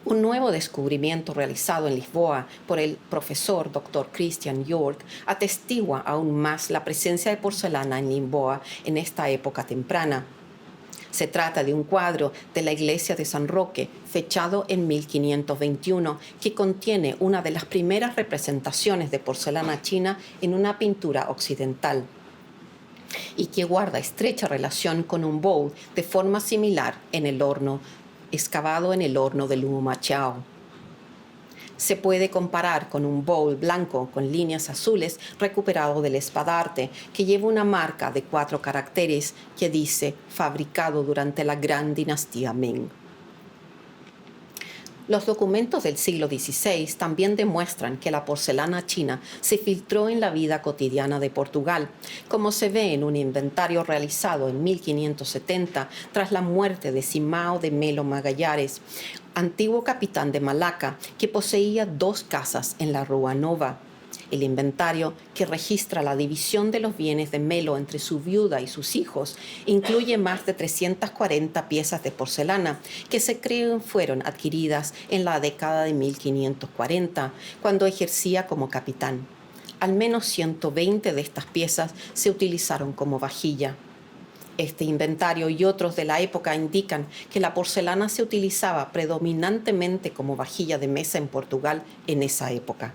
Un nuevo descubrimiento realizado en Lisboa por el profesor Dr. Christian York atestigua aún más la presencia de porcelana en Lisboa en esta época temprana. Se trata de un cuadro de la iglesia de San Roque, fechado en 1521, que contiene una de las primeras representaciones de porcelana china en una pintura occidental y que guarda estrecha relación con un bowl de forma similar en el horno, excavado en el horno de Lumumachao. Se puede comparar con un bowl blanco con líneas azules recuperado del espadarte, que lleva una marca de 4 caracteres que dice «fabricado durante la gran dinastía Ming». Los documentos del siglo XVI también demuestran que la porcelana china se filtró en la vida cotidiana de Portugal, como se ve en un inventario realizado en 1570 tras la muerte de Simão de Melo Magallanes, antiguo capitán de Malaca, que poseía 2 casas en la Rua Nova. El inventario, que registra la división de los bienes de Melo entre su viuda y sus hijos, incluye más de 340 piezas de porcelana que se creen fueron adquiridas en la década de 1540, cuando ejercía como capitán. Al menos 120 de estas piezas se utilizaron como vajilla. Este inventario y otros de la época indican que la porcelana se utilizaba predominantemente como vajilla de mesa en Portugal en esa época.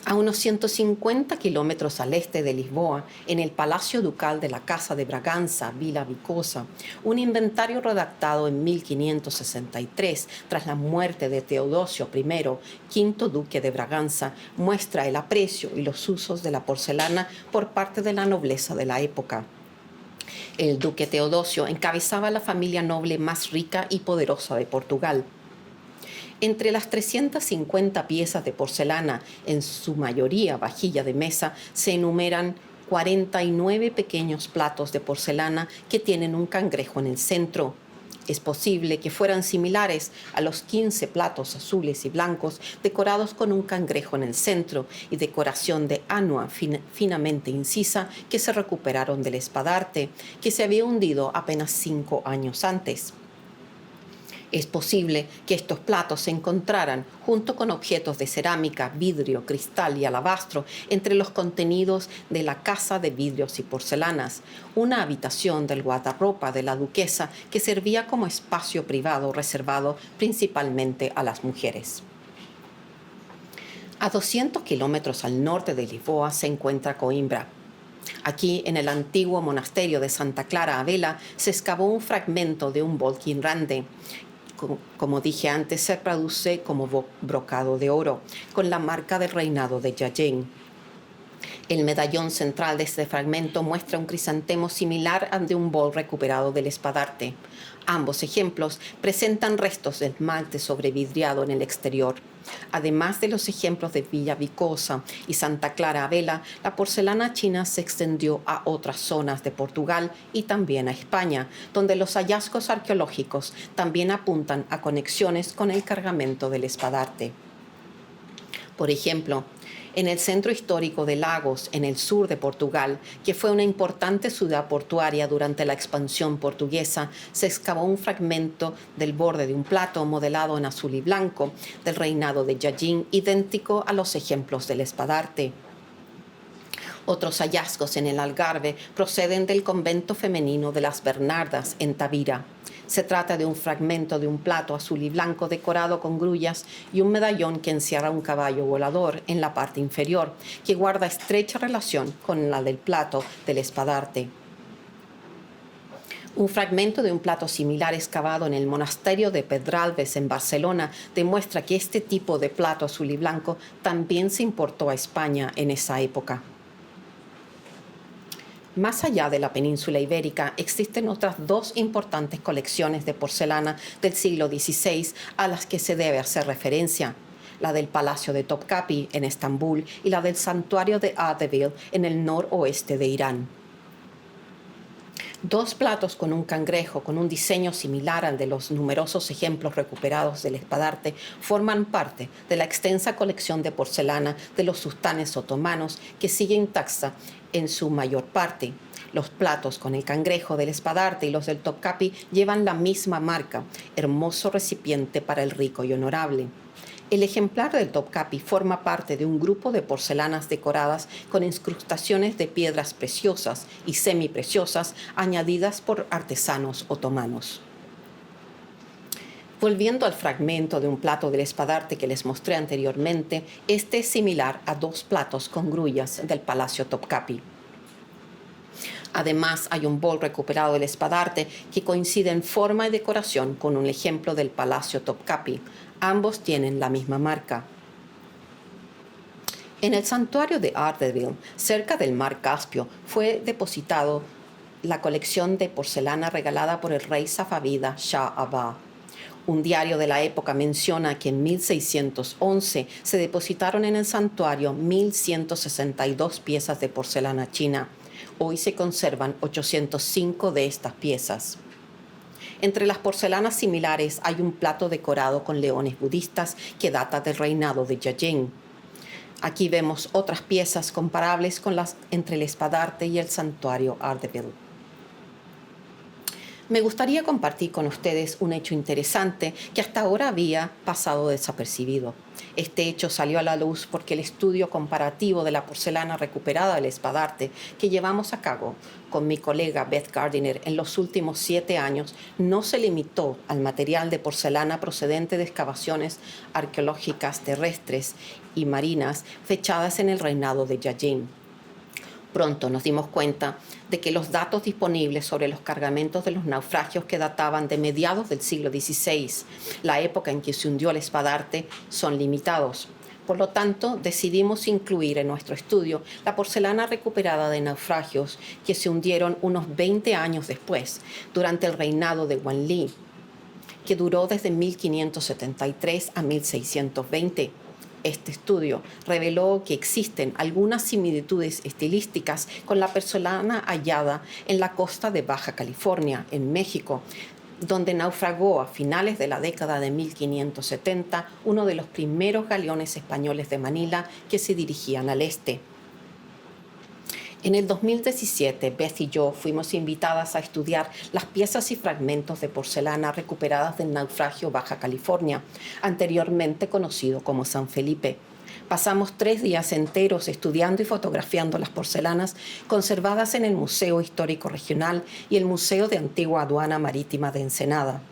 A unos 150 kilómetros al este de Lisboa, en el Palacio Ducal de la Casa de Bragança, Vila Vicosa, un inventario redactado en 1563, tras la muerte de Teodosio I, quinto duque de Braganza, muestra el aprecio y los usos de la porcelana por parte de la nobleza de la época. El duque Teodosio encabezaba la familia noble más rica y poderosa de Portugal. Entre las 350 piezas de porcelana, en su mayoría vajilla de mesa, se enumeran 49 pequeños platos de porcelana que tienen un cangrejo en el centro. Es posible que fueran similares a los 15 platos azules y blancos decorados con un cangrejo en el centro y decoración de anua finamente incisa que se recuperaron del espadarte, que se había hundido apenas 5 años antes. Es posible que estos platos se encontraran junto con objetos de cerámica, vidrio, cristal y alabastro entre los contenidos de la Casa de Vidrios y Porcelanas, una habitación del guardarropa de la duquesa que servía como espacio privado reservado principalmente a las mujeres. A 200 kilómetros al norte de Lisboa se encuentra Coimbra. Aquí, en el antiguo monasterio de Santa Clara a Vela, se excavó un fragmento de un bol quinrande. Como dije antes, se traduce como brocado de oro, con la marca del reinado de Jayen. El medallón central de este fragmento muestra un crisantemo similar al de un bol recuperado del espadarte. Ambos ejemplos presentan restos de esmalte sobrevidriado en el exterior. Además de los ejemplos de Villa Vicosa y Santa Clara a Vela, la porcelana china se extendió a otras zonas de Portugal y también a España, donde los hallazgos arqueológicos también apuntan a conexiones con el cargamento del espadarte. Por ejemplo, en el centro histórico de Lagos, en el sur de Portugal, que fue una importante ciudad portuaria durante la expansión portuguesa, se excavó un fragmento del borde de un plato modelado en azul y blanco del reinado de Jayen, idéntico a los ejemplos del espadarte. Otros hallazgos en el Algarve proceden del convento femenino de las Bernardas en Tavira. Se trata de un fragmento de un plato azul y blanco decorado con grullas y un medallón que encierra un caballo volador en la parte inferior, que guarda estrecha relación con la del plato del espadarte. Un fragmento de un plato similar excavado en el monasterio de Pedralbes en Barcelona demuestra que este tipo de plato azul y blanco también se importó a España en esa época. Más allá de la península ibérica, existen otras dos importantes colecciones de porcelana del siglo XVI a las que se debe hacer referencia: la del Palacio de Topkapi en Estambul y la del Santuario de Ardeville en el noroeste de Irán. Dos platos con un cangrejo con un diseño similar al de los numerosos ejemplos recuperados del espadarte forman parte de la extensa colección de porcelana de los sultanes otomanos, que sigue intacta en su mayor parte. Los platos con el cangrejo del espadarte y los del Topkapi llevan la misma marca: hermoso recipiente para el rico y honorable. El ejemplar del Topkapi forma parte de un grupo de porcelanas decoradas con incrustaciones de piedras preciosas y semipreciosas añadidas por artesanos otomanos. Volviendo al fragmento de un plato del espadarte que les mostré anteriormente, este es similar a dos platos con grullas del Palacio Topkapi. Además, hay un bol recuperado del espadarte que coincide en forma y decoración con un ejemplo del Palacio Topkapi. Ambos tienen la misma marca. En el santuario de Ardeville, cerca del mar Caspio, fue depositado la colección de porcelana regalada por el rey safavida Shah Abbas. Un diario de la época menciona que en 1611 se depositaron en el santuario 1.162 piezas de porcelana china. Hoy se conservan 805 de estas piezas. Entre las porcelanas similares hay un plato decorado con leones budistas que data del reinado de Yajing. Aquí vemos otras piezas comparables con las entre el espadarte y el santuario Ardeville. Me gustaría compartir con ustedes un hecho interesante que hasta ahora había pasado desapercibido. Este hecho salió a la luz porque el estudio comparativo de la porcelana recuperada del espadarte que llevamos a cabo con mi colega Beth Gardiner en los últimos 7 años no se limitó al material de porcelana procedente de excavaciones arqueológicas terrestres y marinas fechadas en el reinado de Yajing. Pronto nos dimos cuenta de que los datos disponibles sobre los cargamentos de los naufragios que databan de mediados del siglo XVI, la época en que se hundió el espadarte, son limitados. Por lo tanto, decidimos incluir en nuestro estudio la porcelana recuperada de naufragios que se hundieron unos 20 años después, durante el reinado de Wanli, que duró desde 1573 a 1620. Este estudio reveló que existen algunas similitudes estilísticas con la porcelana hallada en la costa de Baja California, en México, donde naufragó a finales de la década de 1570 uno de los primeros galeones españoles de Manila que se dirigían al este. En el 2017, Beth y yo fuimos invitadas a estudiar las piezas y fragmentos de porcelana recuperadas del naufragio Baja California, anteriormente conocido como San Felipe. Pasamos 3 días enteros estudiando y fotografiando las porcelanas conservadas en el Museo Histórico Regional y el Museo de Antigua Aduana Marítima de Ensenada.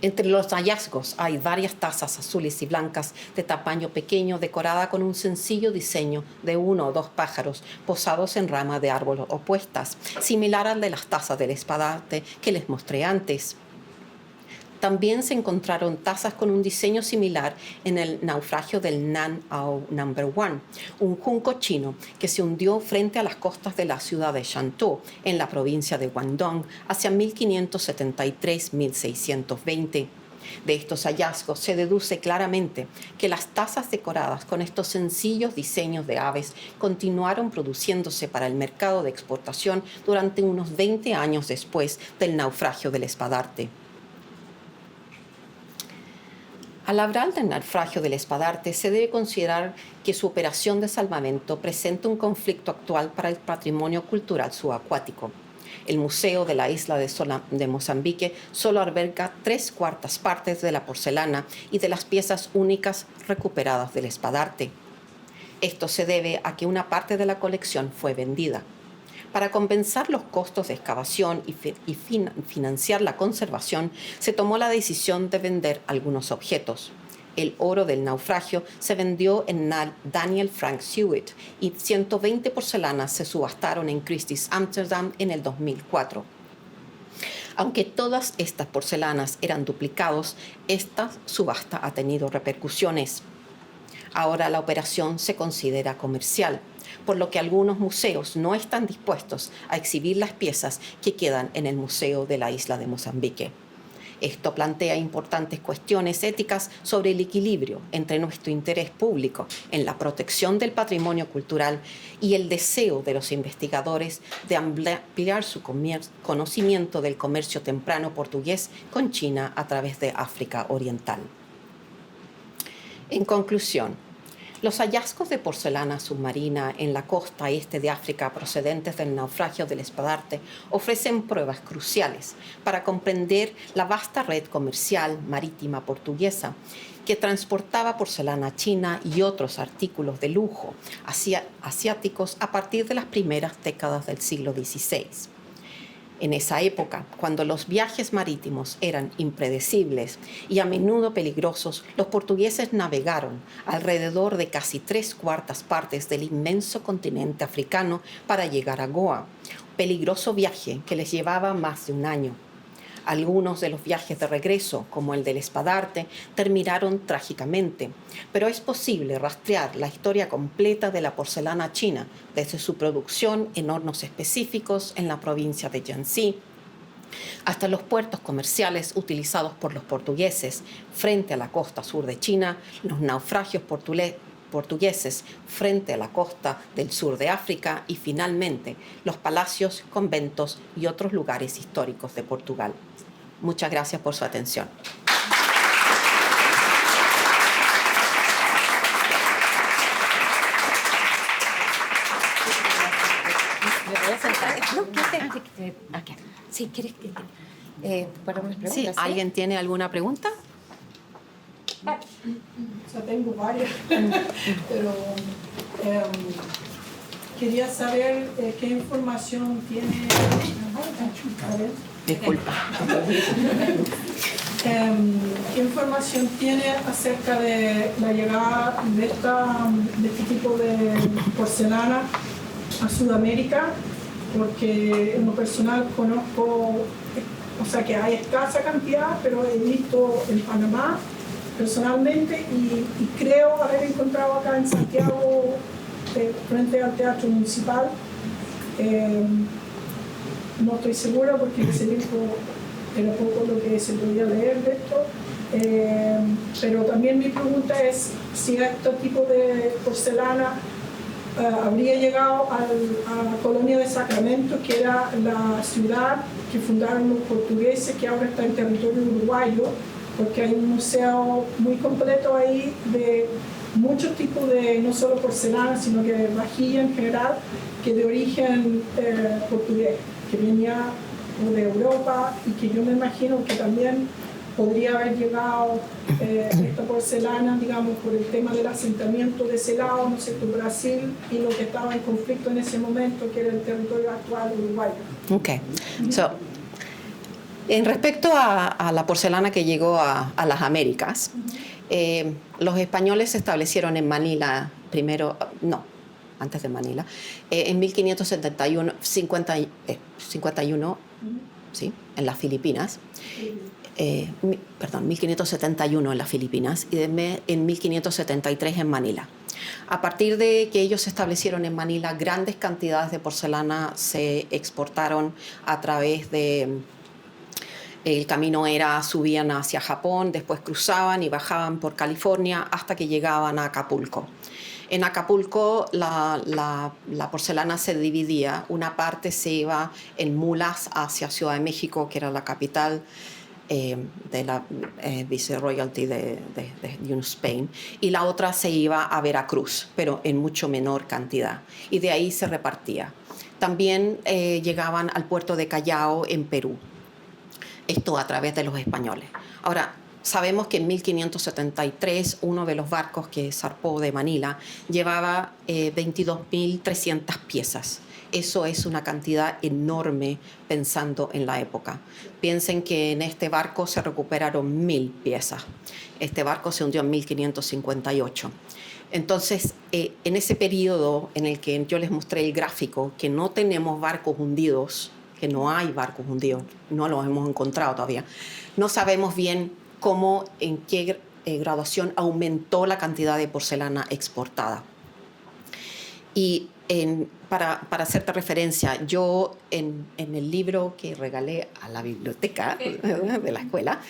Entre los hallazgos hay varias tazas azules y blancas de tamaño pequeño decorada con un sencillo diseño de 1 o 2 pájaros posados en ramas de árbol opuestas, similar al de las tazas del espadarte que les mostré antes. También se encontraron tazas con un diseño similar en el naufragio del Nan Au No. 1, un junco chino que se hundió frente a las costas de la ciudad de Shantou, en la provincia de Guangdong, hacia 1573-1620. De estos hallazgos se deduce claramente que las tazas decoradas con estos sencillos diseños de aves continuaron produciéndose para el mercado de exportación durante unos 20 años después del naufragio del espadarte. Al hablar del naufragio del espadarte, se debe considerar que su operación de salvamento presenta un conflicto actual para el patrimonio cultural subacuático. El Museo de la Isla de Mozambique solo alberga 3/4 partes de la porcelana y de las piezas únicas recuperadas del espadarte. Esto se debe a que una parte de la colección fue vendida. Para compensar los costos de excavación y financiar la conservación, se tomó la decisión de vender algunos objetos. El oro del naufragio se vendió en Daniel Frank Hewitt y 120 porcelanas se subastaron en Christie's Amsterdam en el 2004. Aunque todas estas porcelanas eran duplicados, esta subasta ha tenido repercusiones. Ahora la operación se considera comercial, por lo que algunos museos no están dispuestos a exhibir las piezas que quedan en el Museo de la Isla de Mozambique. Esto plantea importantes cuestiones éticas sobre el equilibrio entre nuestro interés público en la protección del patrimonio cultural y el deseo de los investigadores de ampliar su conocimiento del comercio temprano portugués con China a través de África Oriental. En conclusión, los hallazgos de porcelana submarina en la costa este de África procedentes del naufragio del Espadarte ofrecen pruebas cruciales para comprender la vasta red comercial marítima portuguesa que transportaba porcelana china y otros artículos de lujo asiáticos a partir de las primeras décadas del siglo XVI. En esa época, cuando los viajes marítimos eran impredecibles y a menudo peligrosos, los portugueses navegaron alrededor de casi 3/4 partes del inmenso continente africano para llegar a Goa, un peligroso viaje que les llevaba más de un año. Algunos de los viajes de regreso, como el del Espadarte, terminaron trágicamente, pero es posible rastrear la historia completa de la porcelana china, desde su producción en hornos específicos en la provincia de Jiangxi, hasta los puertos comerciales utilizados por los portugueses frente a la costa sur de China, los naufragios portugueses frente a la costa del sur de África y finalmente los palacios, conventos y otros lugares históricos de Portugal. Muchas gracias por su atención. ¿Me voy a sentar? No, aquí. Sí, ¿quieres que para unas preguntas? Sí, ¿alguien tiene alguna pregunta? O sea, tengo varias, pero quería saber qué información tiene. A ver. Disculpa. ¿Qué información tiene acerca de la llegada de este tipo de porcelana a Sudamérica? Porque en lo personal conozco, o sea, que hay escasa cantidad, pero he visto en Panamá personalmente y creo haber encontrado acá en Santiago, frente al Teatro Municipal. No estoy segura porque ese libro era poco lo que se podía leer de esto, pero también mi pregunta es si este tipo de porcelana habría llegado a la colonia de Sacramento, que era la ciudad que fundaron los portugueses, que ahora está en territorio uruguayo, porque hay un museo muy completo ahí de muchos tipos de, no solo porcelana, sino que vajilla en general, que de origen portugués, que venía de Europa y que yo me imagino que también podría haber llegado esta porcelana, digamos, por el tema del asentamiento de ese lado, ¿no es cierto?, Brasil, y lo que estaba en conflicto en ese momento, que era el territorio actual uruguayo. Okay. So, en respecto a la porcelana que llegó a las Américas, los españoles se establecieron en Manila primero, antes de Manila, en 1571, 51, ¿sí?, en las Filipinas. 1571 en las Filipinas y en 1573 en Manila. A partir de que ellos se establecieron en Manila, grandes cantidades de porcelana se exportaron a través de... El camino subían hacia Japón, después cruzaban y bajaban por California hasta que llegaban a Acapulco. En Acapulco la porcelana se dividía. Una parte se iba en mulas hacia Ciudad de México, que era la capital de la Viceroyalty de New Spain, y la otra se iba a Veracruz, pero en mucho menor cantidad. Y de ahí se repartía. También llegaban al puerto de Callao en Perú. Esto a través de los españoles. Ahora, sabemos que en 1573 uno de los barcos que zarpó de Manila llevaba 22.300 piezas. Eso es una cantidad enorme pensando en la época. Piensen que en este barco se recuperaron 1.000 piezas. Este barco se hundió en 1558. Entonces, en ese periodo en el que yo les mostré el gráfico, que no tenemos barcos hundidos, que no hay barcos hundidos, no los hemos encontrado todavía. No sabemos bien cómo, en qué graduación aumentó la cantidad de porcelana exportada. Y para hacerte referencia, yo en el libro que regalé a la biblioteca de la escuela,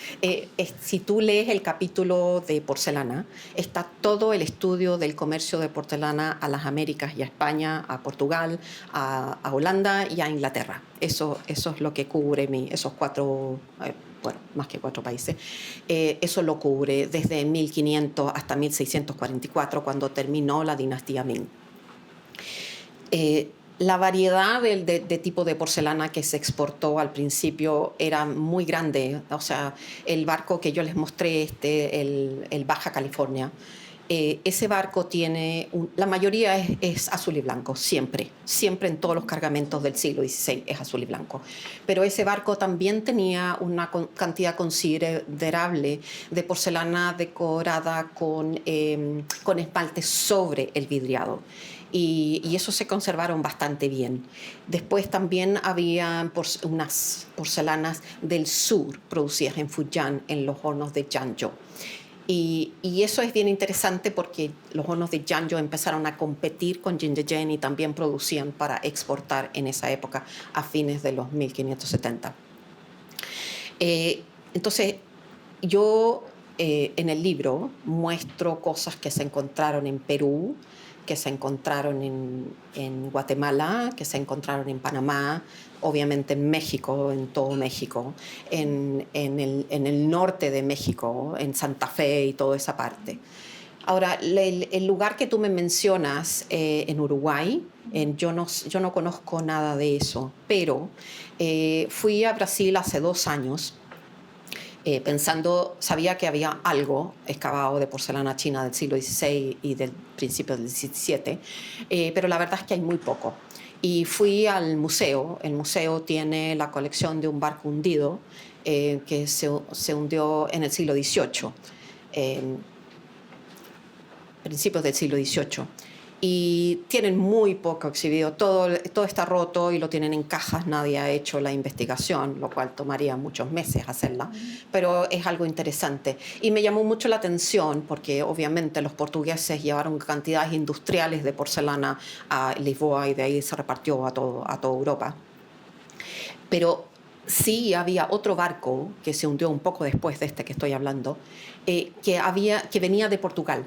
si tú lees el capítulo de porcelana, está todo el estudio del comercio de porcelana a las Américas y a España, a Portugal, a Holanda y a Inglaterra. Eso es lo que cubre esos cuatro, bueno, más que 4 países. Eso lo cubre desde 1500 hasta 1644, cuando terminó la dinastía Ming. La variedad de tipo de porcelana que se exportó al principio era muy grande. O sea, el barco que yo les mostré, el Baja California, ese barco tiene, la mayoría es azul y blanco, siempre en todos los cargamentos del siglo XVI es azul y blanco. Pero ese barco también tenía una cantidad considerable de porcelana decorada con esmalte sobre el vidriado. Y eso se conservaron bastante bien. Después también había unas porcelanas del sur producidas en Fujian, en los hornos de Jiangzhou. Y eso es bien interesante porque los hornos de Jiangzhou empezaron a competir con Jinzheng y también producían para exportar en esa época, a fines de los 1570. Entonces, yo en el libro muestro cosas que se encontraron en Perú, que se encontraron en Guatemala, que se encontraron en Panamá, obviamente en México, en todo México, en el norte de México, en Santa Fe y toda esa parte. Ahora, el lugar que tú me mencionas en Uruguay, yo no conozco nada de eso, pero fui a Brasil hace 2 años, sabía que había algo excavado de porcelana china del siglo XVI y del principio del XVII, pero la verdad es que hay muy poco. Y fui al museo. El museo tiene la colección de un barco hundido que se hundió en el siglo XVIII, principios del siglo XVIII. Y tienen muy poco exhibido, todo está roto y lo tienen en cajas, nadie ha hecho la investigación, lo cual tomaría muchos meses hacerla, pero es algo interesante. Y me llamó mucho la atención porque obviamente los portugueses llevaron cantidades industriales de porcelana a Lisboa y de ahí se repartió a toda Europa. Pero sí había otro barco que se hundió un poco después de este que estoy hablando, que venía de Portugal.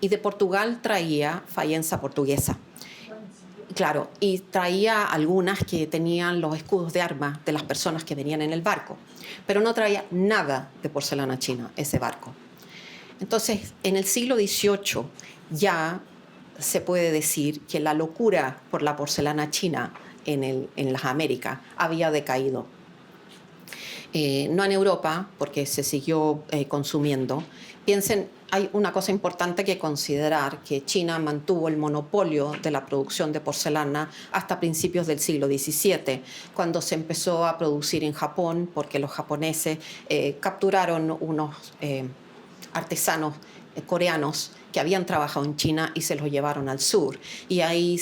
Y de Portugal traía fayenza portuguesa. Claro, y traía algunas que tenían los escudos de armas de las personas que venían en el barco. Pero no traía nada de porcelana china, ese barco. Entonces, en el siglo XVIII ya se puede decir que la locura por la porcelana china en las Américas había decaído. No en Europa, porque se siguió consumiendo. Piensen, hay una cosa importante que considerar, que China mantuvo el monopolio de la producción de porcelana hasta principios del siglo XVII, cuando se empezó a producir en Japón, porque los japoneses capturaron unos artesanos coreanos que habían trabajado en China y se los llevaron al sur. Y ahí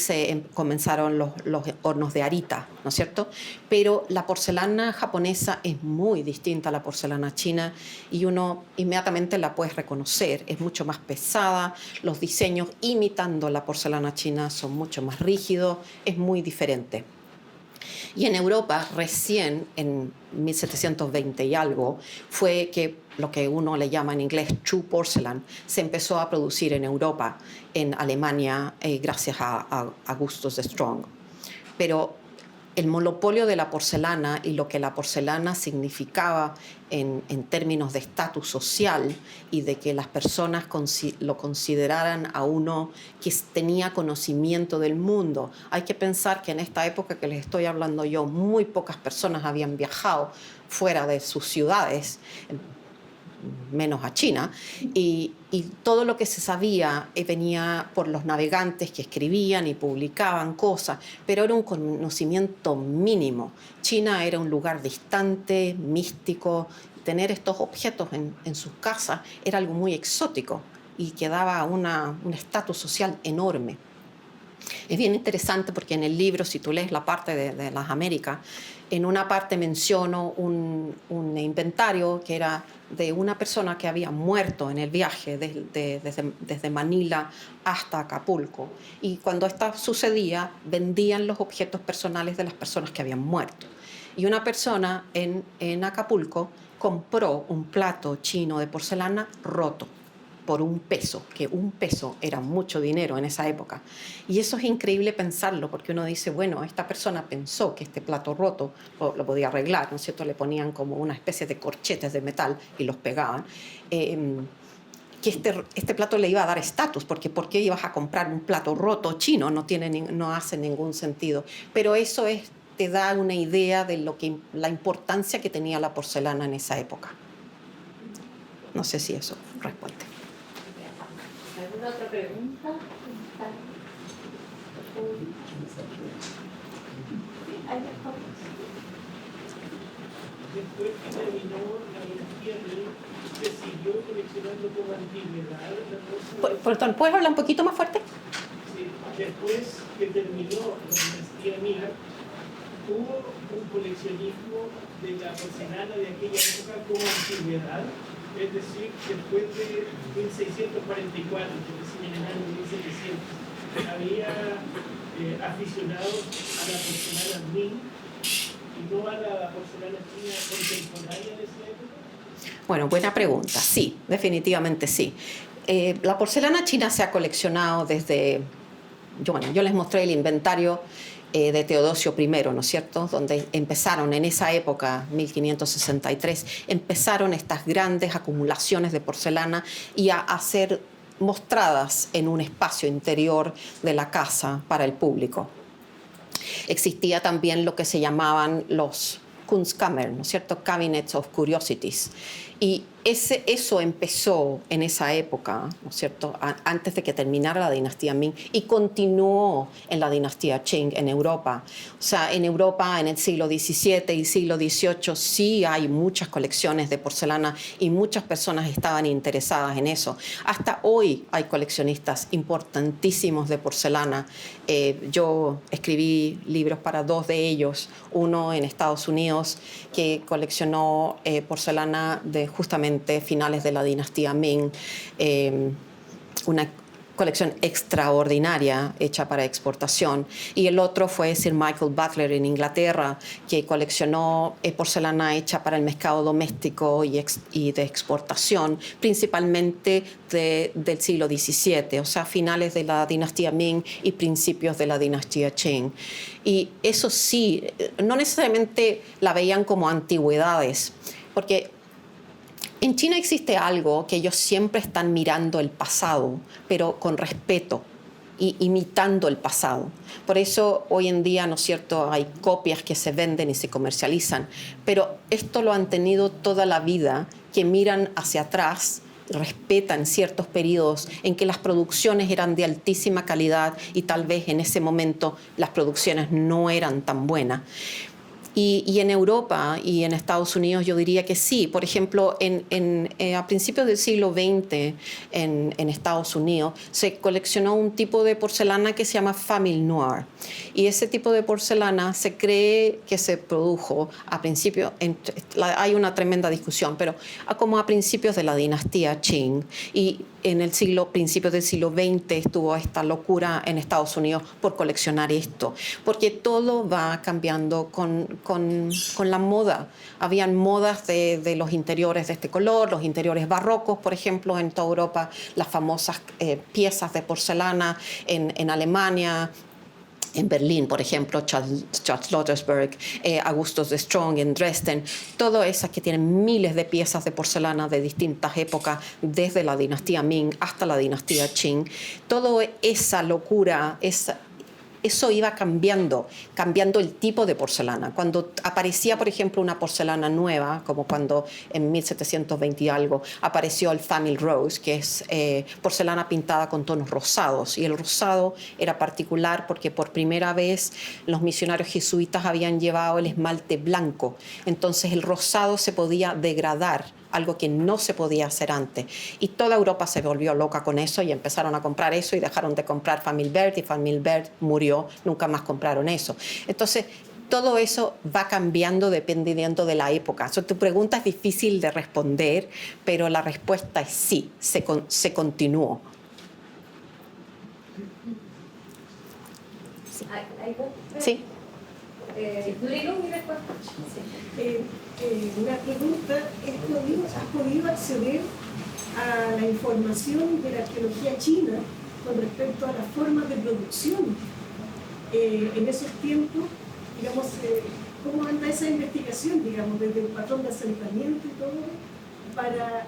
comenzaron los hornos de Arita, ¿no es cierto? Pero la porcelana japonesa es muy distinta a la porcelana china y uno inmediatamente la puede reconocer. Es mucho más pesada, los diseños imitando la porcelana china son mucho más rígidos, es muy diferente. Y en Europa, recién en 1720 y algo, fue que lo que uno le llama en inglés true porcelain se empezó a producir en Europa, en Alemania, gracias a Augustus de Strong. Pero el monopolio de la porcelana y lo que la porcelana significaba en términos de estatus social y de que las personas lo consideraran a uno que tenía conocimiento del mundo. Hay que pensar que en esta época que les estoy hablando yo, muy pocas personas habían viajado fuera de sus ciudades, menos a China, y todo lo que se sabía venía por los navegantes que escribían y publicaban cosas, pero era un conocimiento mínimo. China era un lugar distante, místico. Tener estos objetos en sus casas era algo muy exótico y que daba un estatus social enorme. Es bien interesante porque en el libro, si tú lees la parte de las Américas, En una parte menciono un inventario que era de una persona que había muerto en el viaje desde Manila hasta Acapulco. Y cuando esto sucedía, vendían los objetos personales de las personas que habían muerto. Y una persona en Acapulco compró un plato chino de porcelana roto por $1, que $1 era mucho dinero en esa época. Y eso es increíble pensarlo, porque uno dice, bueno, esta persona pensó que este plato roto lo podía arreglar, ¿no es cierto? Le ponían como una especie de corchetes de metal y los pegaban. Que este plato le iba a dar estatus, porque ¿por qué ibas a comprar un plato roto chino? No hace ningún sentido. Pero eso te da una idea de la importancia que tenía la porcelana en esa época. No sé si eso responde. ¿Alguna otra pregunta? Después que terminó la dinastía Ming, se siguió coleccionando como antigüedad la cosa. Perdón, ¿puedes hablar un poquito más fuerte? Sí, después que terminó la dinastía Ming, hubo un coleccionismo de la porcelana de aquella época como antigüedad. Es decir, después de 1644, que recién en el año 1700, había aficionados a la porcelana Ming y no a la porcelana china contemporánea de esa época. Bueno, buena pregunta. Sí, definitivamente sí. La porcelana china se ha coleccionado desde... Yo les mostré el inventario de Teodosio I, ¿no es cierto?, donde empezaron en esa época, 1563, empezaron estas grandes acumulaciones de porcelana y a ser mostradas en un espacio interior de la casa para el público. Existía también lo que se llamaban los Kunstkammer, ¿no es cierto?, Cabinets of Curiosities. Y eso empezó en esa época, ¿no es cierto?, antes de que terminara la dinastía Ming, y continuó en la dinastía Qing en Europa. O sea, en Europa en el siglo XVII y siglo XVIII sí hay muchas colecciones de porcelana y muchas personas estaban interesadas en eso. Hasta hoy hay coleccionistas importantísimos de porcelana. Yo escribí libros para 2 de ellos, uno en Estados Unidos que coleccionó porcelana de justamente finales de la dinastía Ming, una colección extraordinaria hecha para exportación, y el otro fue Sir Michael Butler en Inglaterra, que coleccionó porcelana hecha para el mercado doméstico y de exportación, principalmente del siglo XVII, o sea, finales de la dinastía Ming y principios de la dinastía Qing. Y eso sí, no necesariamente la veían como antigüedades, porque en China existe algo que ellos siempre están mirando el pasado, pero con respeto y imitando el pasado. Por eso hoy en día, ¿no es cierto?, hay copias que se venden y se comercializan, pero esto lo han tenido toda la vida, que miran hacia atrás, respetan ciertos periodos en que las producciones eran de altísima calidad y tal vez en ese momento las producciones no eran tan buenas. Y en Europa y en Estados Unidos yo diría que sí. Por ejemplo, a principios del siglo XX en Estados Unidos se coleccionó un tipo de porcelana que se llama Famille Noire. Y ese tipo de porcelana se cree que se produjo a principios, hay una tremenda discusión, pero como a principios de la dinastía Qing. Y en principios del siglo XX estuvo esta locura en Estados Unidos por coleccionar esto, porque todo va cambiando con la moda. Habían modas de los interiores de este color, los interiores barrocos, por ejemplo, en toda Europa, las famosas piezas de porcelana en Alemania, en Berlín, por ejemplo, Charles Lothersberg, Augustus de Strong en Dresden, todas esas que tienen miles de piezas de porcelana de distintas épocas, desde la dinastía Ming hasta la dinastía Qing. Toda esa locura, eso iba cambiando el tipo de porcelana. Cuando aparecía, por ejemplo, una porcelana nueva, como cuando en 1720 y algo apareció el Famille Rose, que es porcelana pintada con tonos rosados. Y el rosado era particular porque por primera vez los misionarios jesuitas habían llevado el esmalte blanco. Entonces el rosado se podía degradar, algo que no se podía hacer antes. Y toda Europa se volvió loca con eso y empezaron a comprar eso y dejaron de comprar Famille Verte, y Famille Verte murió, nunca más compraron eso. Entonces, todo eso va cambiando dependiendo de la época. Tu pregunta es difícil de responder, pero la respuesta es sí, se continuó. Sí. Una pregunta, ¿has podido acceder a la información de la arqueología china con respecto a las formas de producción en esos tiempos? Digamos, ¿cómo anda esa investigación, digamos, desde el patrón de asentamiento y todo, para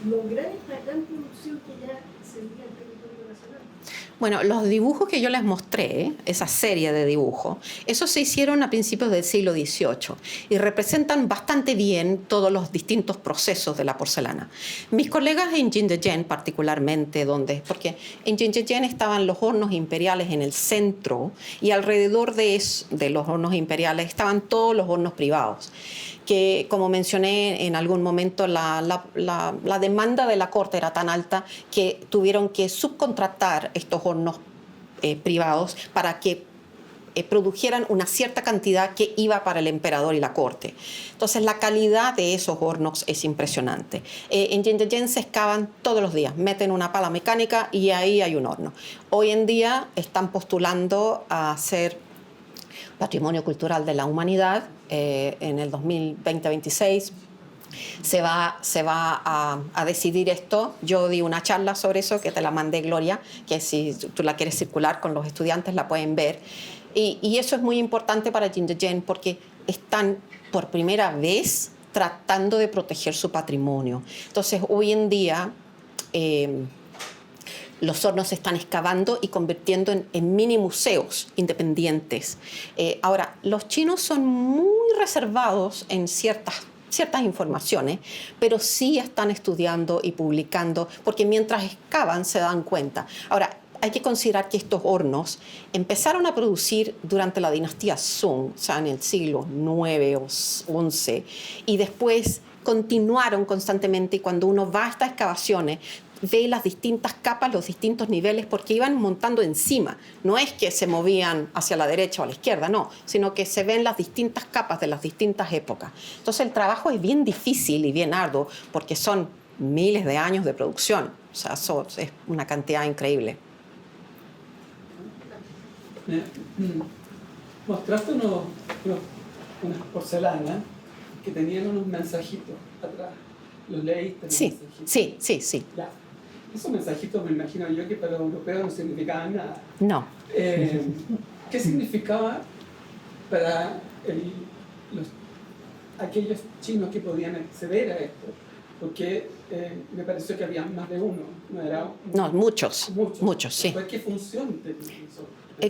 lograr esta gran producción que ya sería el territorio nacional? Bueno, los dibujos que yo les mostré, esa serie de dibujos, esos se hicieron a principios del siglo XVIII y representan bastante bien todos los distintos procesos de la porcelana. Mis colegas en Jingdezhen particularmente, porque en Jingdezhen estaban los hornos imperiales en el centro y alrededor de los hornos imperiales estaban todos los hornos privados, que, como mencioné en algún momento, la demanda de la corte era tan alta que tuvieron que subcontratar estos hornos privados para que produjeran una cierta cantidad que iba para el emperador y la corte. Entonces, la calidad de esos hornos es impresionante. En Jingdezhen se excavan todos los días, meten una pala mecánica y ahí hay un horno. Hoy en día están postulando a ser Patrimonio Cultural de la Humanidad. En el 2020-26 se va a decidir esto. Yo di una charla sobre eso, que te la mandé, Gloria, que si tú la quieres circular con los estudiantes la pueden ver. Y eso es muy importante para Jingdezhen porque están por primera vez tratando de proteger su patrimonio. Entonces, hoy en día los hornos se están excavando y convirtiendo en mini museos independientes. Ahora, los chinos son muy reservados en ciertas informaciones, pero sí están estudiando y publicando, porque mientras excavan se dan cuenta. Ahora, hay que considerar que estos hornos empezaron a producir durante la dinastía Song, o sea, en el siglo IX o XI, y después continuaron constantemente, y cuando uno va a estas excavaciones, ve las distintas capas, los distintos niveles, porque iban montando encima. No es que se movían hacia la derecha o a la izquierda, no, sino que se ven las distintas capas de las distintas épocas. Entonces el trabajo es bien difícil y bien arduo, porque son miles de años de producción. O sea, eso es una cantidad increíble. Mostraste unas porcelanas que tenían unos mensajitos atrás. ¿Los leíste? Sí. Ya. Esos mensajitos me imagino yo que para los europeos no significaban nada. No. ¿Qué significaba para aquellos chinos que podían acceder a esto? Porque me pareció que había más de uno. No, muchos, sí. ¿Pues qué función tenía eso?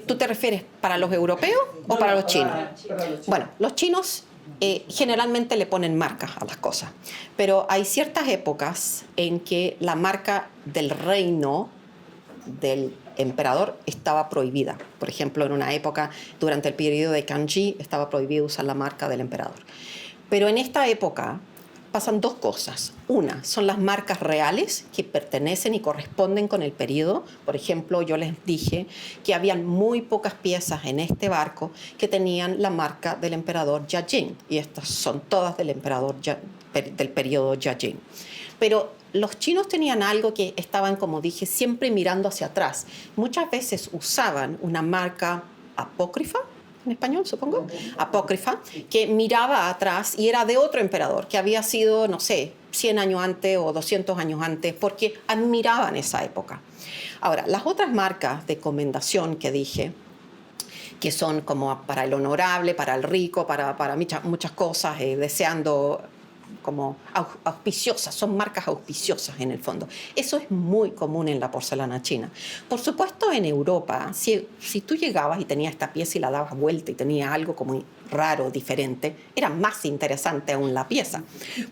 ¿Tú te refieres para los europeos o para los chinos? Para los chinos. Bueno, los chinos generalmente le ponen marcas a las cosas, pero hay ciertas épocas en que la marca del reino del emperador estaba prohibida. Por ejemplo, en una época, durante el periodo de Kangxi, estaba prohibido usar la marca del emperador. Pero en esta época pasan dos cosas. Una, son las marcas reales que pertenecen y corresponden con el periodo. Por ejemplo, yo les dije que habían muy pocas piezas en este barco que tenían la marca del emperador Jiajing, y estas son todas del emperador del periodo Jiajing. Pero los chinos tenían algo que estaban, como dije, siempre mirando hacia atrás. Muchas veces usaban una marca apócrifa, en español, supongo, apócrifa, que miraba atrás y era de otro emperador que había sido, no sé, 100 años antes o 200 años antes, porque admiraban esa época. Ahora, las otras marcas de comendación que dije, que son como para el honorable, para el rico, para muchas cosas, deseando como auspiciosas, son marcas auspiciosas en el fondo. Eso es muy común en la porcelana china. Por supuesto, en Europa, si tú llegabas y tenías esta pieza y la dabas vuelta y tenía algo como raro, diferente, era más interesante aún la pieza.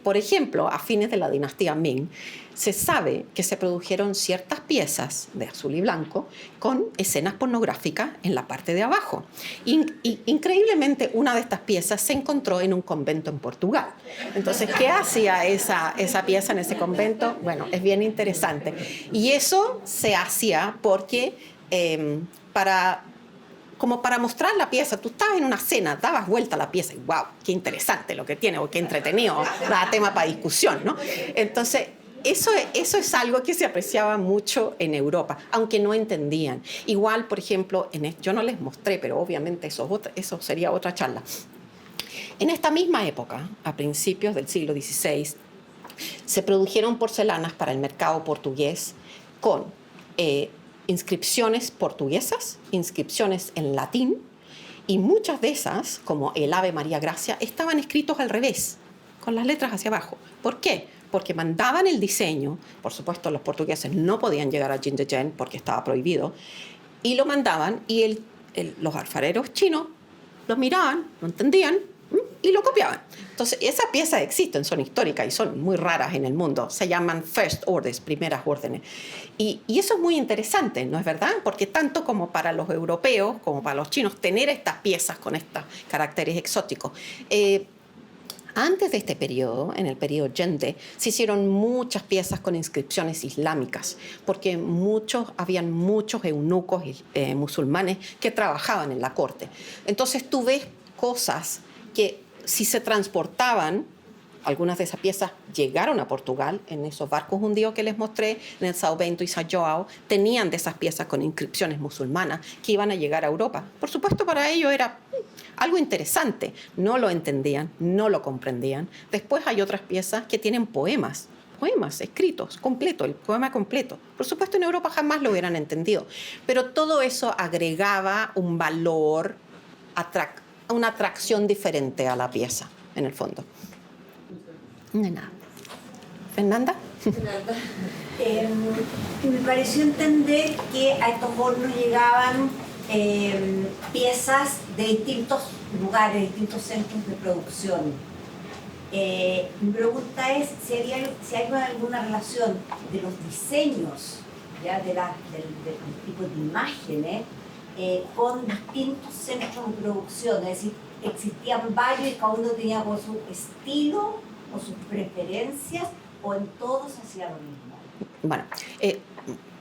Por ejemplo, a fines de la dinastía Ming, se sabe que se produjeron ciertas piezas de azul y blanco con escenas pornográficas en la parte de abajo. Increíblemente, una de estas piezas se encontró en un convento en Portugal. Entonces, ¿qué hacía esa pieza en ese convento? Bueno, es bien interesante. Y eso se hacía porque para como para mostrar la pieza. Tú estabas en una cena, dabas vuelta a la pieza y wow, qué interesante lo que tiene, o qué entretenido, da tema para discusión, ¿no? Entonces, eso es algo que se apreciaba mucho en Europa, aunque no entendían. Igual, por ejemplo, yo no les mostré, pero obviamente eso sería otra charla. En esta misma época, a principios del siglo XVI, se produjeron porcelanas para el mercado portugués con inscripciones portuguesas, inscripciones en latín, y muchas de esas, como el Ave María Gracia, estaban escritos al revés, con las letras hacia abajo. ¿Por qué? Porque mandaban el diseño, por supuesto los portugueses no podían llegar a Jindagen porque estaba prohibido, y lo mandaban y los alfareros chinos los miraban, lo entendían y lo copiaban. Entonces esas piezas existen, son históricas y son muy raras en el mundo, se llaman first orders, primeras órdenes. Y eso es muy interesante, ¿no es verdad? Porque tanto como para los europeos como para los chinos tener estas piezas con estos caracteres exóticos. Antes de este periodo, en el periodo Zhende, se hicieron muchas piezas con inscripciones islámicas, porque habían muchos eunucos musulmanes que trabajaban en la corte. Entonces tú ves cosas que si se transportaban, algunas de esas piezas llegaron a Portugal en esos barcos hundidos que les mostré, en el São Bento y São João, tenían de esas piezas con inscripciones musulmanas que iban a llegar a Europa. Por supuesto, para ellos era algo interesante, no lo entendían, no lo comprendían. Después hay otras piezas que tienen poemas escritos, completo, el poema completo. Por supuesto, en Europa jamás lo hubieran entendido, pero todo eso agregaba un valor, una atracción diferente a la pieza, en el fondo. De nada. ¿Fernanda? Me pareció entender que a estos hornos llegaban piezas de distintos lugares, distintos centros de producción. Mi pregunta es si hay alguna relación de los diseños, ¿ya? del tipo de imágenes con distintos centros de producción. Es decir, existían varios y cada uno tenía por su estilo o sus preferencias, o en todos hacía lo mismo. Bueno,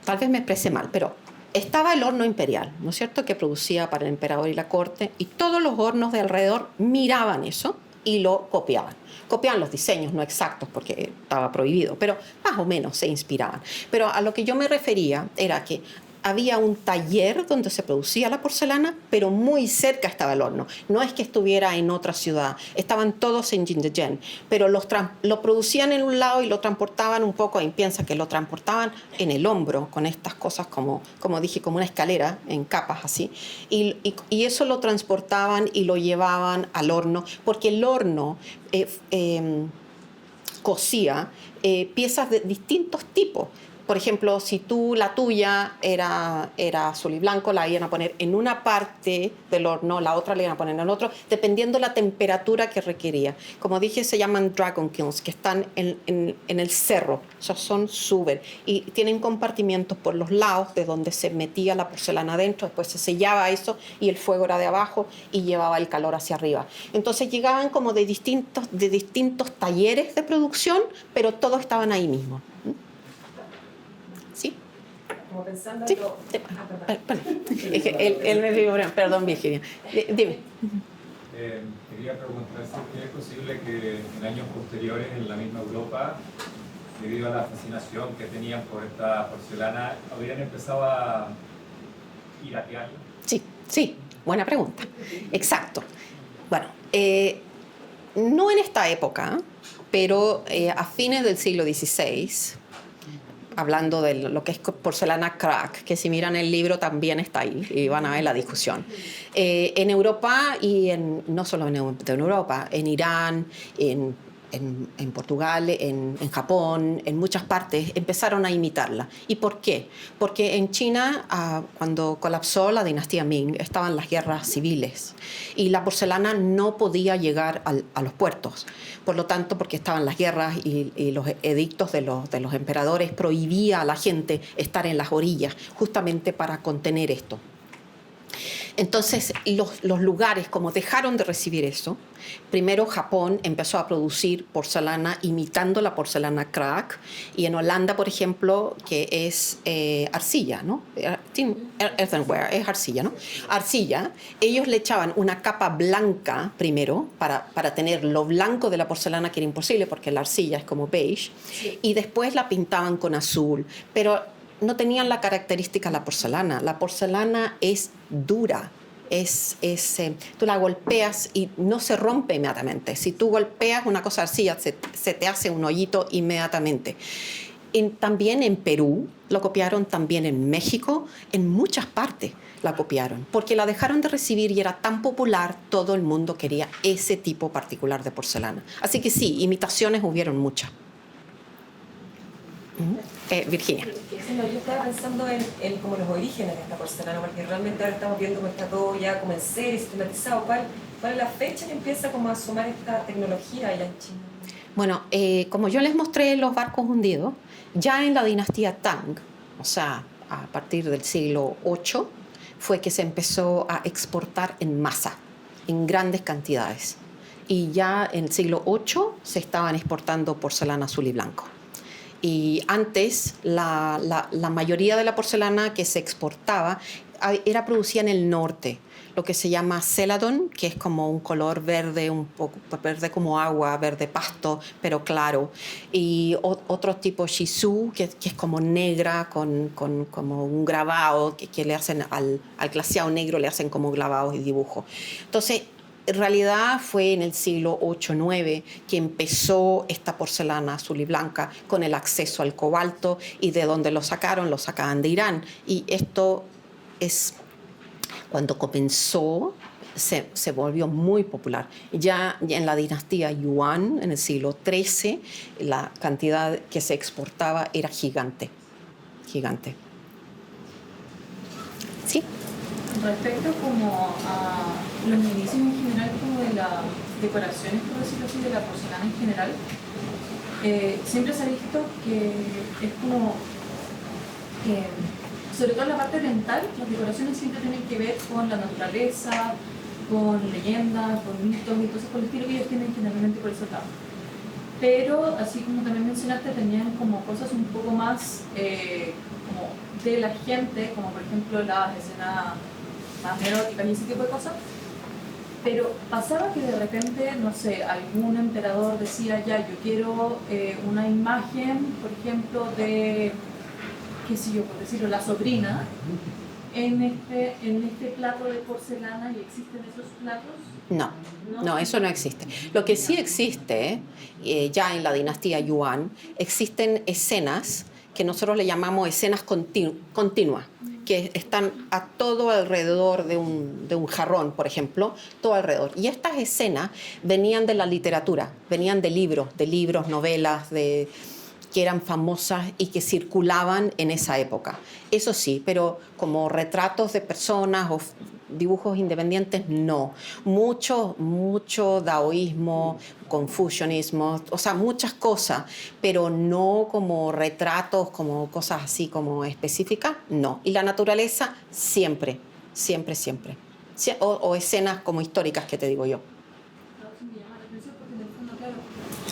tal vez me expresé mal, pero estaba el horno imperial, ¿no es cierto?, que producía para el emperador y la corte, y todos los hornos de alrededor miraban eso y lo copiaban. Copiaban los diseños, no exactos porque estaba prohibido, pero más o menos se inspiraban. Pero a lo que yo me refería era que había un taller donde se producía la porcelana, pero muy cerca estaba el horno. No es que estuviera en otra ciudad, estaban todos en Jindagen, pero lo producían en un lado y lo transportaban un poco, y piensa que lo transportaban en el hombro, con estas cosas como dije, como una escalera, en capas así, y eso lo transportaban y lo llevaban al horno, porque el horno cocía piezas de distintos tipos. Por ejemplo, si la tuya era azul y blanco, la iban a poner en una parte del horno, la otra la iban a poner en el otro, dependiendo la temperatura que requería. Como dije, se llaman dragon kilns, que están en el cerro, o sea, suben y tienen compartimientos por los lados de donde se metía la porcelana adentro, después se sellaba eso y el fuego era de abajo y llevaba el calor hacia arriba. Entonces llegaban como de distintos talleres de producción, pero todos estaban ahí mismo. ¿Sí? Como pensando Sí. Él me dijo, perdón, Virginia. Dime. Quería preguntar si es posible que en años posteriores en la misma Europa, debido a la fascinación que tenían por esta porcelana, habrían empezado a piratearla. Sí, buena pregunta. Exacto. Bueno, no en esta época, pero a fines del siglo XVI, hablando de lo que es porcelana crack, que si miran el libro también está ahí y van a ver la discusión. En Europa y no solo en Europa, en Irán, en Portugal, en Japón, en muchas partes, empezaron a imitarla. ¿Y por qué? Porque en China, cuando colapsó la dinastía Ming, estaban las guerras civiles y la porcelana no podía llegar a los puertos. Por lo tanto, porque estaban las guerras y los edictos de los emperadores prohibía a la gente estar en las orillas, justamente para contener esto. Entonces, los lugares, como dejaron de recibir eso, primero Japón empezó a producir porcelana imitando la porcelana crack, y en Holanda, por ejemplo, que es arcilla, ¿no? Earthenware, es arcilla, ¿no? Arcilla, ellos le echaban una capa blanca primero, para tener lo blanco de la porcelana, que era imposible, porque la arcilla es como beige, y después la pintaban con azul, pero no tenían la característica de la porcelana. La porcelana es dura, tú la golpeas y no se rompe inmediatamente. Si tú golpeas una cosa de arcilla, se te hace un hoyito inmediatamente. También en Perú lo copiaron, también en México, en muchas partes la copiaron, porque la dejaron de recibir y era tan popular, todo el mundo quería ese tipo particular de porcelana. Así que sí, imitaciones hubieron muchas. Virginia. Sí, no, yo estaba pensando en como los orígenes de esta porcelana, porque realmente ahora estamos viendo cómo está todo ya como en serie, sistematizado. ¿Cuál es la fecha que empieza como a sumar esta tecnología allá en China? Bueno, como yo les mostré los barcos hundidos, ya en la dinastía Tang, o sea, a partir del siglo VIII, fue que se empezó a exportar en masa, en grandes cantidades. Y ya en el siglo VIII se estaban exportando porcelana azul y blanco. Y antes la mayoría de la porcelana que se exportaba era producida en el norte, lo que se llama celadón, que es como un color verde, un poco verde como agua, verde pasto, pero claro. Y otro tipo shizu, que es como negra, con como un grabado, que le hacen al glaseado negro, le hacen como grabados y dibujos. Entonces, en realidad fue en el siglo VIII-IX que empezó esta porcelana azul y blanca con el acceso al cobalto, y de donde lo sacaban de Irán. Y esto es cuando comenzó, se volvió muy popular. Ya en la dinastía Yuan, en el siglo XIII, la cantidad que se exportaba era gigante, gigante. Sí. Respecto como a los inicios en general, como de las decoraciones, por decirlo así, de la porcelana en general, siempre se ha visto que es como que, sobre todo en la parte oriental, las decoraciones siempre tienen que ver con la naturaleza, con leyendas, con mitos y cosas por el estilo, que ellos tienen generalmente por ese lado. Pero, así como también mencionaste, tenían como cosas un poco más como de la gente, como por ejemplo las escenas más eróticas y ese tipo de cosas. Pero pasaba que de repente, no sé, algún emperador decía, ya, yo quiero una imagen, por ejemplo, de, qué sé yo, por decirlo, la sobrina, en este plato de porcelana, ¿y existen esos platos? No, eso no existe. Lo que sí existe, ya en la dinastía Yuan, existen escenas que nosotros le llamamos escenas continuas, que están a todo alrededor de un jarrón, por ejemplo, todo alrededor. Y estas escenas venían de la literatura, venían de libros, novelas, que eran famosas y que circulaban en esa época. Eso sí, pero como retratos de personas o dibujos independientes, no. Mucho daoísmo, confucianismo, o sea, muchas cosas, pero no como retratos, como cosas así como específicas, no. Y la naturaleza siempre. O escenas como históricas, que te digo yo.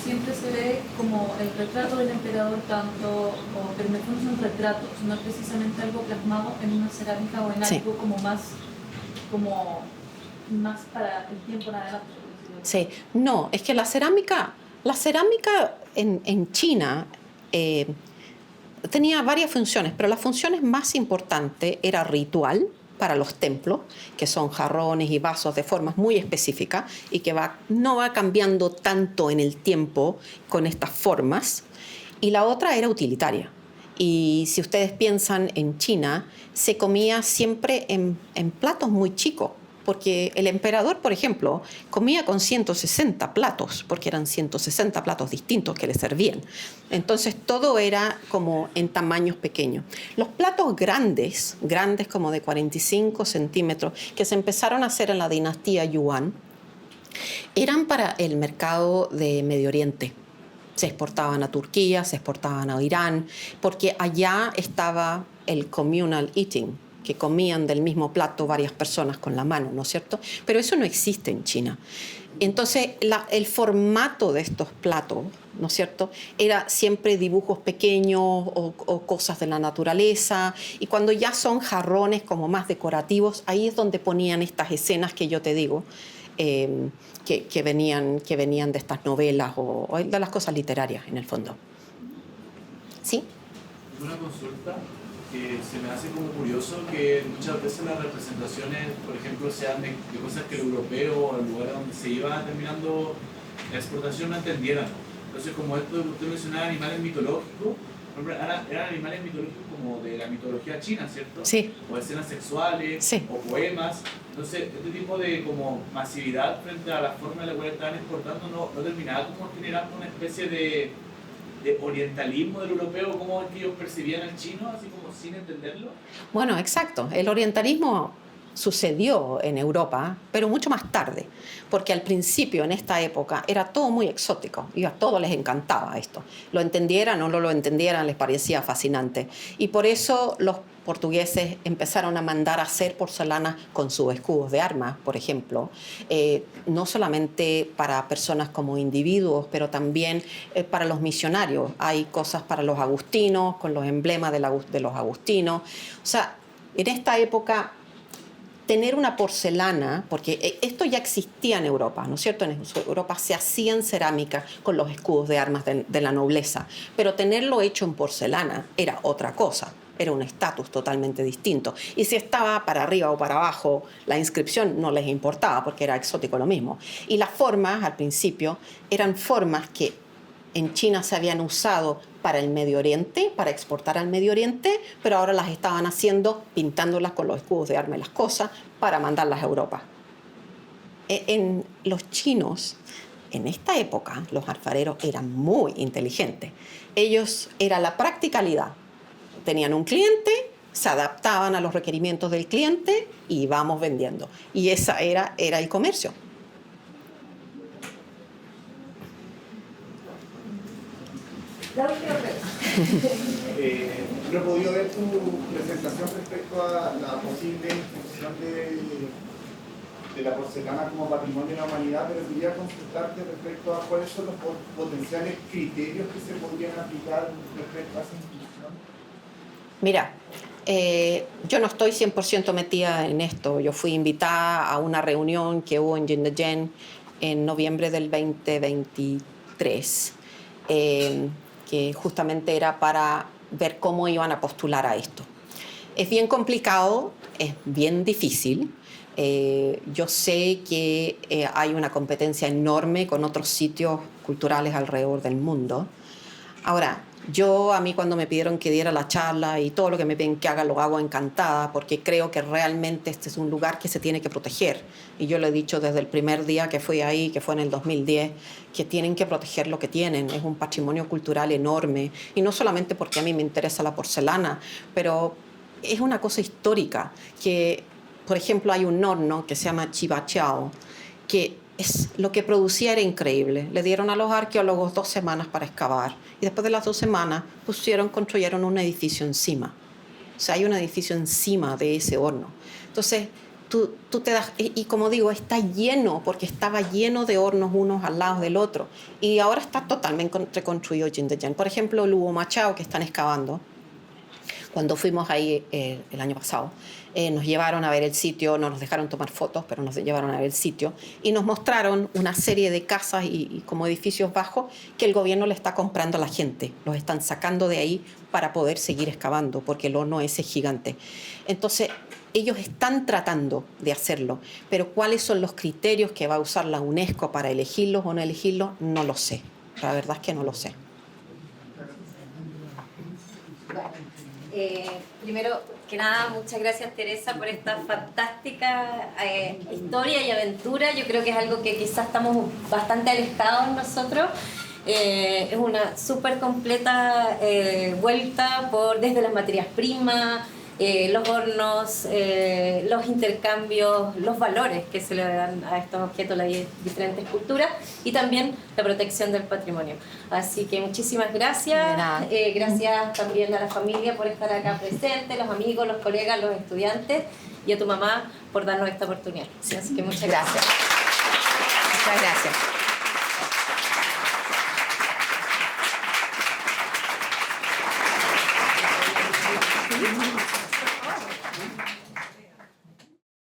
Siempre se ve como el retrato del emperador tanto, pero en el fondo son retratos, no es precisamente algo plasmado en una cerámica o en algo como más para el tiempo en adelante. Sí, no, es que la cerámica en China tenía varias funciones, pero las funciones más importantes era ritual para los templos, que son jarrones y vasos de formas muy específicas y que no va cambiando tanto en el tiempo con estas formas. Y la otra era utilitaria. Y si ustedes piensan en China, se comía siempre en platos muy chicos, porque el emperador, por ejemplo, comía con 160 platos, porque eran 160 platos distintos que le servían. Entonces todo era como en tamaños pequeños. Los platos grandes como de 45 centímetros, que se empezaron a hacer en la dinastía Yuan, eran para el mercado de Medio Oriente. Se exportaban a Turquía, se exportaban a Irán, porque allá estaba el communal eating, que comían del mismo plato varias personas con la mano, ¿no es cierto? Pero eso no existe en China. Entonces, el formato de estos platos, ¿no es cierto?, era siempre dibujos pequeños o cosas de la naturaleza. Y cuando ya son jarrones como más decorativos, ahí es donde ponían estas escenas que yo te digo, que venían de estas novelas o de las cosas literarias, en el fondo. ¿Sí? Una consulta que se me hace como curioso que muchas veces las representaciones, por ejemplo, sean de cosas que el europeo o el lugar donde se iba terminando la exportación no entendieran. Entonces, como esto usted mencionaba animales mitológicos, eran animales mitológicos como de la mitología china, ¿cierto? Sí. O escenas sexuales, sí, o poemas. Entonces, este tipo de como masividad frente a la forma en la cual estaban exportando no terminaba como generando una especie de orientalismo del europeo, cómo es que ellos percibían al chino, así como sin entenderlo. Bueno, exacto. El orientalismo sucedió en Europa, pero mucho más tarde, porque al principio, en esta época, era todo muy exótico y a todos les encantaba esto. Lo entendieran o no lo entendieran, les parecía fascinante. Y por eso los portugueses empezaron a mandar a hacer porcelana con sus escudos de armas, por ejemplo, no solamente para personas como individuos, pero también para los misionarios. Hay cosas para los agustinos, con los emblemas de los agustinos. O sea, en esta época, tener una porcelana, porque esto ya existía en Europa, ¿no es cierto? En Europa se hacían cerámica con los escudos de armas de la nobleza, pero tenerlo hecho en porcelana era otra cosa, era un estatus totalmente distinto. Y si estaba para arriba o para abajo, la inscripción no les importaba porque era exótico lo mismo. Y las formas, al principio, eran formas que en China se habían usado para el Medio Oriente, para exportar al Medio Oriente, pero ahora las estaban haciendo, pintándolas con los escudos de armas y las cosas, para mandarlas a Europa. En los chinos, en esta época, los alfareros eran muy inteligentes. Ellos, era la practicalidad. Tenían un cliente, se adaptaban a los requerimientos del cliente y íbamos vendiendo. Y esa era el comercio. No he podido ver tu presentación respecto a la posible inclusión de la porcelana como patrimonio de la humanidad, pero quería consultarte respecto a cuáles son los potenciales criterios que se podrían aplicar respecto a esa inclusión. Mira, yo no estoy 100% metida en esto. Yo fui invitada a una reunión que hubo en Jindayen en noviembre del 2023. Que justamente era para ver cómo iban a postular a esto. Es bien complicado, es bien difícil. Yo sé que hay una competencia enorme con otros sitios culturales alrededor del mundo. Ahora, a mí cuando me pidieron que diera la charla y todo lo que me piden que haga, lo hago encantada, porque creo que realmente este es un lugar que se tiene que proteger. Y yo lo he dicho desde el primer día que fui ahí, que fue en el 2010, que tienen que proteger lo que tienen. Es un patrimonio cultural enorme. Y no solamente porque a mí me interesa la porcelana, pero es una cosa histórica. Que, por ejemplo, hay un horno que se llama Chivachao, que lo que producía era increíble. Le dieron a los arqueólogos 2 semanas para excavar y después de las 2 semanas construyeron un edificio encima. O sea, hay un edificio encima de ese horno. Entonces, tú te das... Y como digo, está lleno, porque estaba lleno de hornos unos al lado del otro. Y ahora está totalmente reconstruido Jindayen. Por ejemplo, el Hugo Machao que están excavando. Cuando fuimos ahí el año pasado, nos llevaron a ver el sitio, no nos dejaron tomar fotos, pero nos llevaron a ver el sitio y nos mostraron una serie de casas y como edificios bajos que el gobierno le está comprando a la gente. Los están sacando de ahí para poder seguir excavando, porque el horno ese es gigante. Entonces, ellos están tratando de hacerlo, pero ¿cuáles son los criterios que va a usar la UNESCO para elegirlos o no elegirlos? No lo sé. La verdad es que no lo sé. Primero que nada, muchas gracias Teresa por esta fantástica historia y aventura. Yo creo que es algo que quizás estamos bastante alejados nosotros. Es una súper completa vuelta desde las materias primas, los hornos, los intercambios, los valores que se le dan a estos objetos, las diferentes culturas, y también la protección del patrimonio. Así que muchísimas gracias. Gracias también a la familia por estar acá presente, los amigos, los colegas, los estudiantes, y a tu mamá por darnos esta oportunidad. Así que muchas gracias. Muchas gracias.